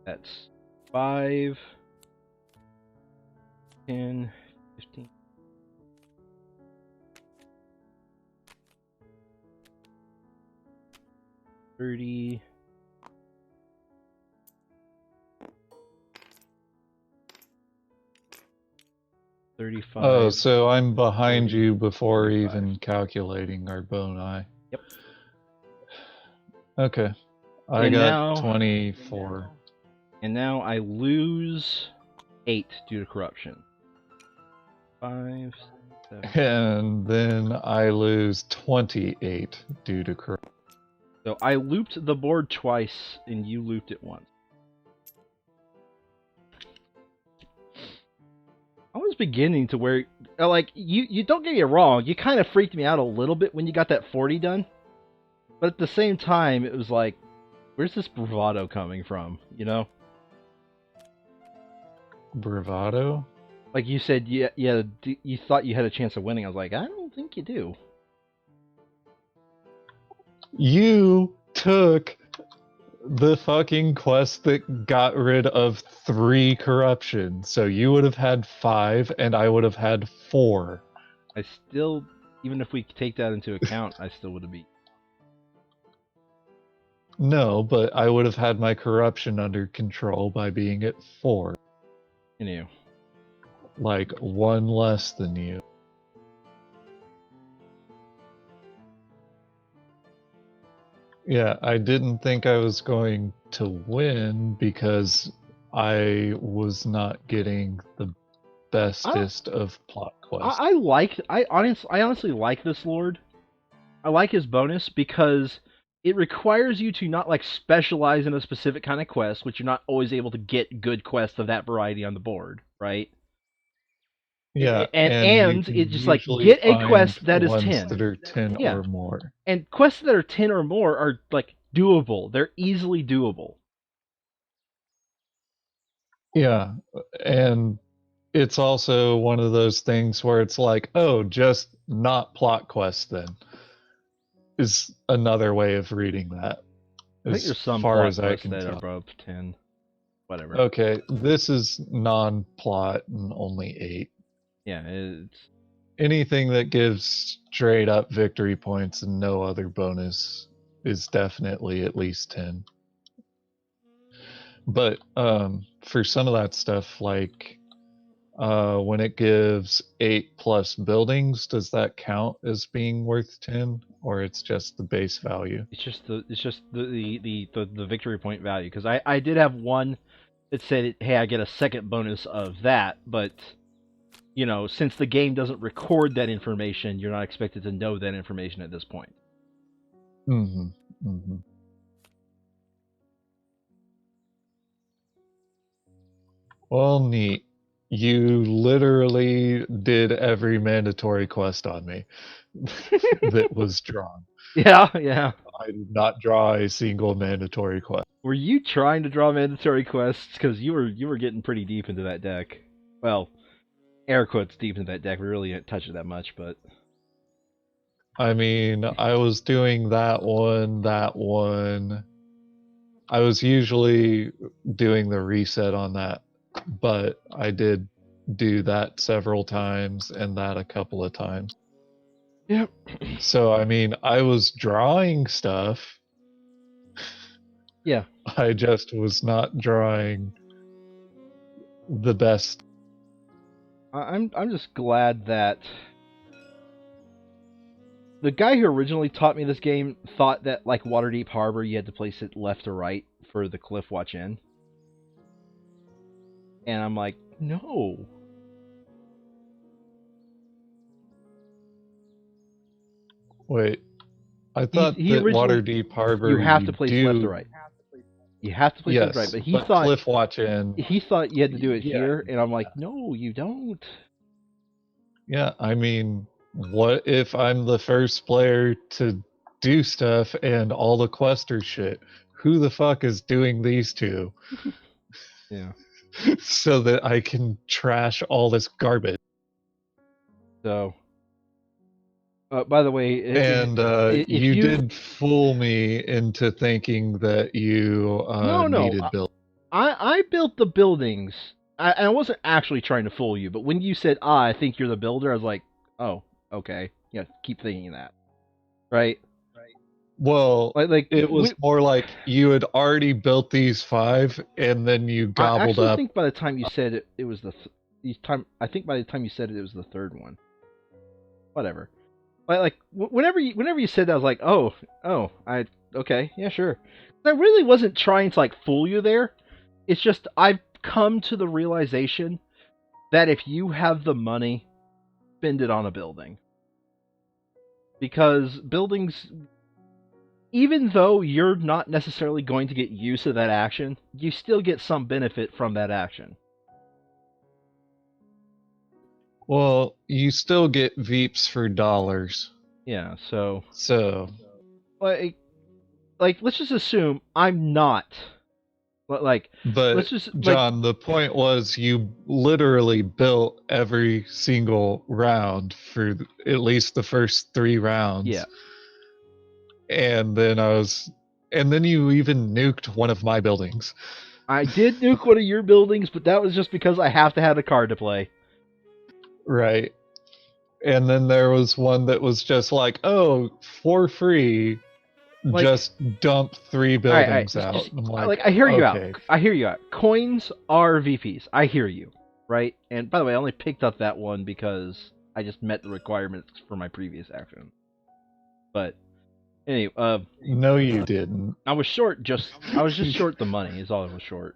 that's 5, 10, 15. 30. 35. Oh, so I'm behind 40, you before 45. even calculating our boni. Yep. Okay. I And got now, 24. And now I lose 8 due to corruption. 5, 7. And then I lose 28 due to corruption. So I looped the board twice, and you looped it once. I was beginning to where, like, you don't get me wrong, you kind of freaked me out a little bit when you got that 40 done. But at the same time, it was like, where's this bravado coming from, you know? Bravado? Like you said, you thought you had a chance of winning. I was like, I don't think you do. You took the fucking quest that got rid of 3 corruption. So you would have had 5 and I would have had 4. I still, even if we take that into account, I still would have beat. No, but I would have had my corruption under control by being at 4. You know. Like 1 less than you. Yeah, I didn't think I was going to win because I was not getting the bestest of plot quests. I honestly like this lord. I like his bonus because it requires you to not like specialize in a specific kind of quest, which you're not always able to get good quests of that variety on the board, right? Yeah, and you it just like usually get a find quest that is ones 10. that are 10 Yeah. or more. And quests that are 10 or more are like doable. They're easily doable. Yeah, and it's also one of those things where it's like, oh, just not plot quest then. Is another way of reading that. I think there's some far plot as I quests can that are tell. above 10. Whatever. Okay, this is non-plot and only 8. Yeah, it's Anything that gives straight up victory points and no other bonus is definitely at least 10. But for some of that stuff, like when it gives 8 plus buildings, does that count as being worth 10, or it's just the base value? it's just the victory point value, because I did have one that said, hey, I get a second bonus of that, but you know, since the game doesn't record that information, you're not expected to know that information at this point. Mm-hmm. Mm-hmm. Well, neat. You literally did every mandatory quest on me that was drawn. Yeah, yeah. I did not draw a single mandatory quest. Were you trying to draw mandatory quests? Because you were getting pretty deep into that deck. Well, air quotes deep into that deck. We really didn't touch it that much, but I mean, I was doing that one. I was usually doing the reset on that, but I did do that several times and that a couple of times. yep. So, I mean, I was drawing stuff. Yeah. I just was not drawing the best. I'm just glad that the guy who originally taught me this game thought that like Waterdeep Harbor, you had to place it left or right for the Cliff Watch Inn, and I'm like, no. Wait, I He thought he that originally Waterdeep Harbor you have you to place left or do. right. You have to place left or right, Yes, but but Cliff Watch Inn. he thought you had to do it Yeah, here, and I'm like, no, you don't. yeah. I mean, what if I'm the first player to do stuff and all the quester shit? Who the fuck is doing these two Yeah. so that I can trash all this garbage? So, by the way, And if you you did fool me into thinking that you no, needed build. I built the buildings. I wasn't actually trying to fool you, but when you said, I think you're the builder, I was like, oh, okay. Yeah, keep thinking that. Right? Well, Like it was more like you had already built these 5, and then you I gobbled actually up. think by the time you said it, it was I think by the time you said it, it was the third one. Whatever. But like whenever you said that, I was like, I okay, yeah, sure. I really wasn't trying to like fool you there. It's just I've come to the realization that if you have the money, spend it on a building. Because buildings, even though you're not necessarily going to get use of that action, you still get some benefit from that action. Well, you still get Veeps for dollars. Yeah, so So, like let's just assume I'm not like let's but just like John, the point was you literally built every single round for at least the first 3 yeah. rounds. And then you even nuked one of my buildings. I did nuke one of your buildings, but that was just because I have to have a card to play. Right. And then there was one that was just like, oh, for free, Like, just dump 3 all right, buildings out. just I'm like like, I hear you out. okay. I hear you out. Coins are VPs. I hear you, right? And by the way, I only picked up that one because I just met the requirements for my previous action. But anyway, No, you didn't. I was just short the money. Is all I was short.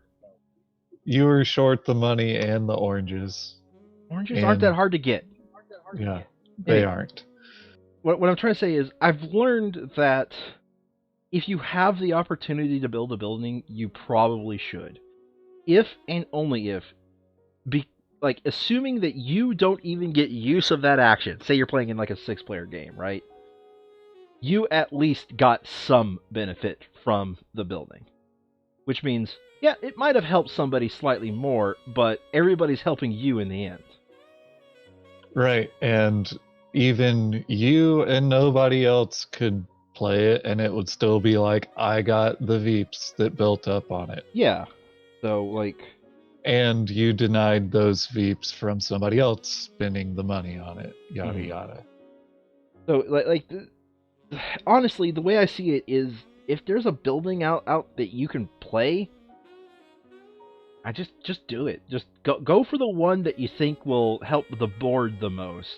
You were short the money and the oranges. Oranges aren't that And hard to get. yeah, they Anyway, aren't. what I'm trying to say is I've learned that if you have the opportunity to build a building, you probably should. If and only if, like assuming that you don't even get use of that action. Say you're playing in like a 6-player game, right? You at least got some benefit from the building, which means yeah, it might have helped somebody slightly more, but everybody's helping you in the end. Right. And even you and nobody else could play it, and it would still be like, I got the Veeps that built up on it. Yeah. So like And you denied those Veeps from somebody else spending the money on it. Yada yada. so honestly, the way I see it is if there's a building out that you can play, I just do it. Just go for the one that you think will help the board the most.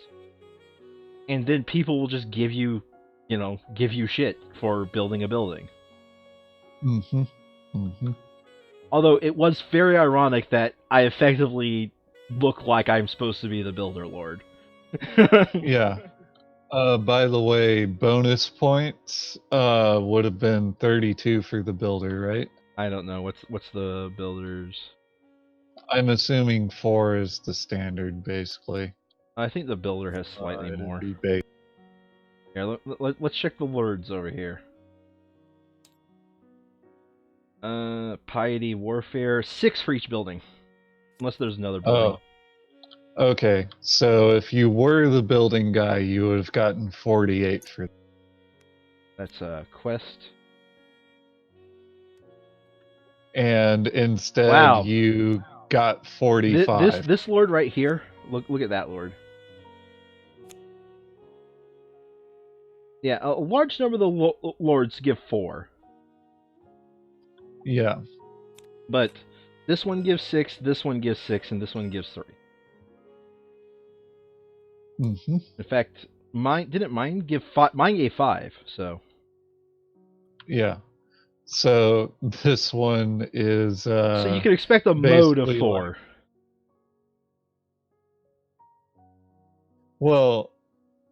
And then people will just give you shit for building a building. Mm-hmm. Mm-hmm. Although it was very ironic that I effectively look like I'm supposed to be the builder lord. Yeah. By the way, bonus points would have been 32 for the builder, right? I don't know what's the builders. I'm assuming 4 is the standard, basically. I think the builder has slightly It'd more. be base. Here, let's check the lords over here. Piety, warfare, 6 for each building, unless there's another building. Okay, so if you were the building guy, you would have gotten 48 for. That's a quest. And instead, Wow. you got This 45. this lord right here. Look at that lord. Yeah, a large number of the lords give 4, Yeah. but this one gives 6, this one gives 6, and this one gives 3. Mm-hmm. In fact, mine give 5? Mine gave 5. So Yeah. So this one is so you could expect a mode of basically 4. well,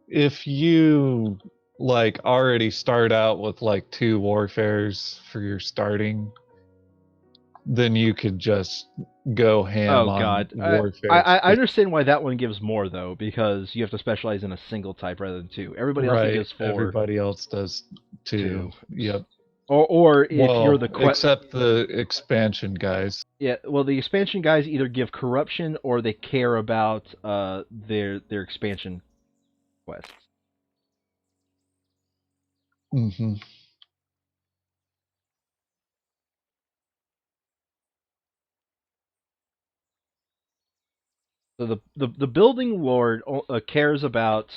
if you like already start out with like 2 warfares for your starting, then you could just go ham Oh on god. warfares. I understand why that one gives more though, because you have to specialize in a single type rather than 2. Everybody else it Right. gives 4, Everybody else does too. 2. Yep. Or if you're the Well, except the expansion guys. yeah, well the expansion guys either give corruption or they care about their expansion quests. Mm-hmm. So the building lord cares about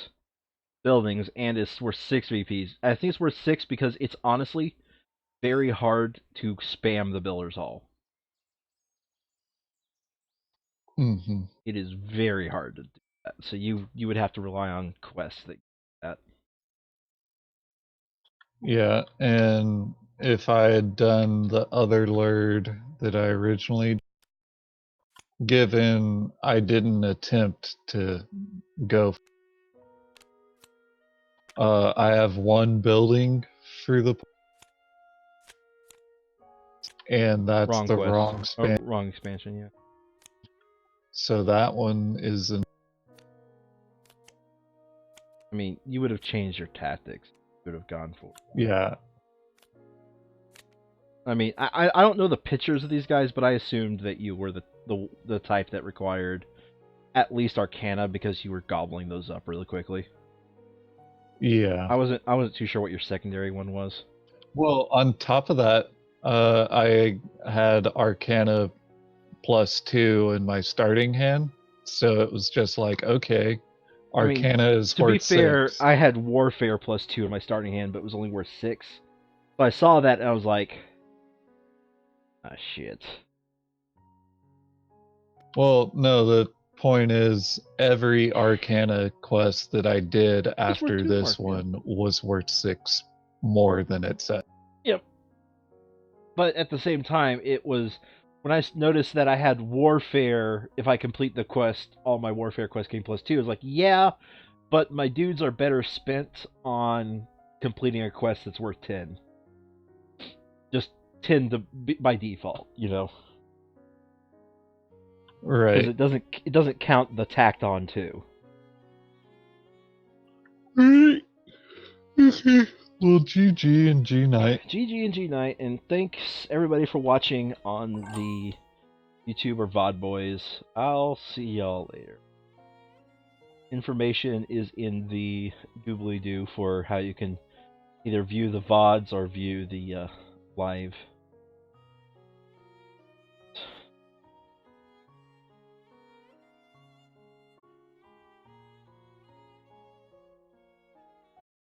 buildings and is worth 6 VPs. I think it's worth 6 because it's honestly very hard to spam the builder's hall. Mm-hmm. It is very hard to do that. So you would have to rely on quests that. Yeah, and if I had done the other lord that I originally given, I didn't attempt to go. I have 1 building through the, and that's Wrong the quest. wrong Oh, span. wrong expansion, yeah. So that one is an. I mean, you would have changed your tactics. You would have gone for it. Yeah. I mean, I don't know the pictures of these guys, but I assumed that you were the type that required at least Arcana because you were gobbling those up really quickly. Yeah. I wasn't too sure what your secondary one was. Well, on top of that, I had Arcana +2 in my starting hand, so it was just like, okay, I mean, Arcana is to be worth fair, 6. I had Warfare +2 in my starting hand, but it was only worth 6. So I saw that and I was like, ah, shit. Well, no, the point is every Arcana quest that I did It's worth after 2 this mark, yeah. one was worth 6 more than it said. Yep. But at the same time, it was when I noticed that I had Warfare. If I complete the quest, all my Warfare quests came +2. I was like, yeah, but my dudes are better spent on completing a quest that's worth 10. Just 10 by default, you know, because Right. it doesn't count the tacked on 2. Right. Okay. Well, GG and G night. GG and G night, and thanks everybody for watching on the YouTube or VOD boys. I'll see y'all later. Information is in the doobly doo for how you can either view the VODs or view the live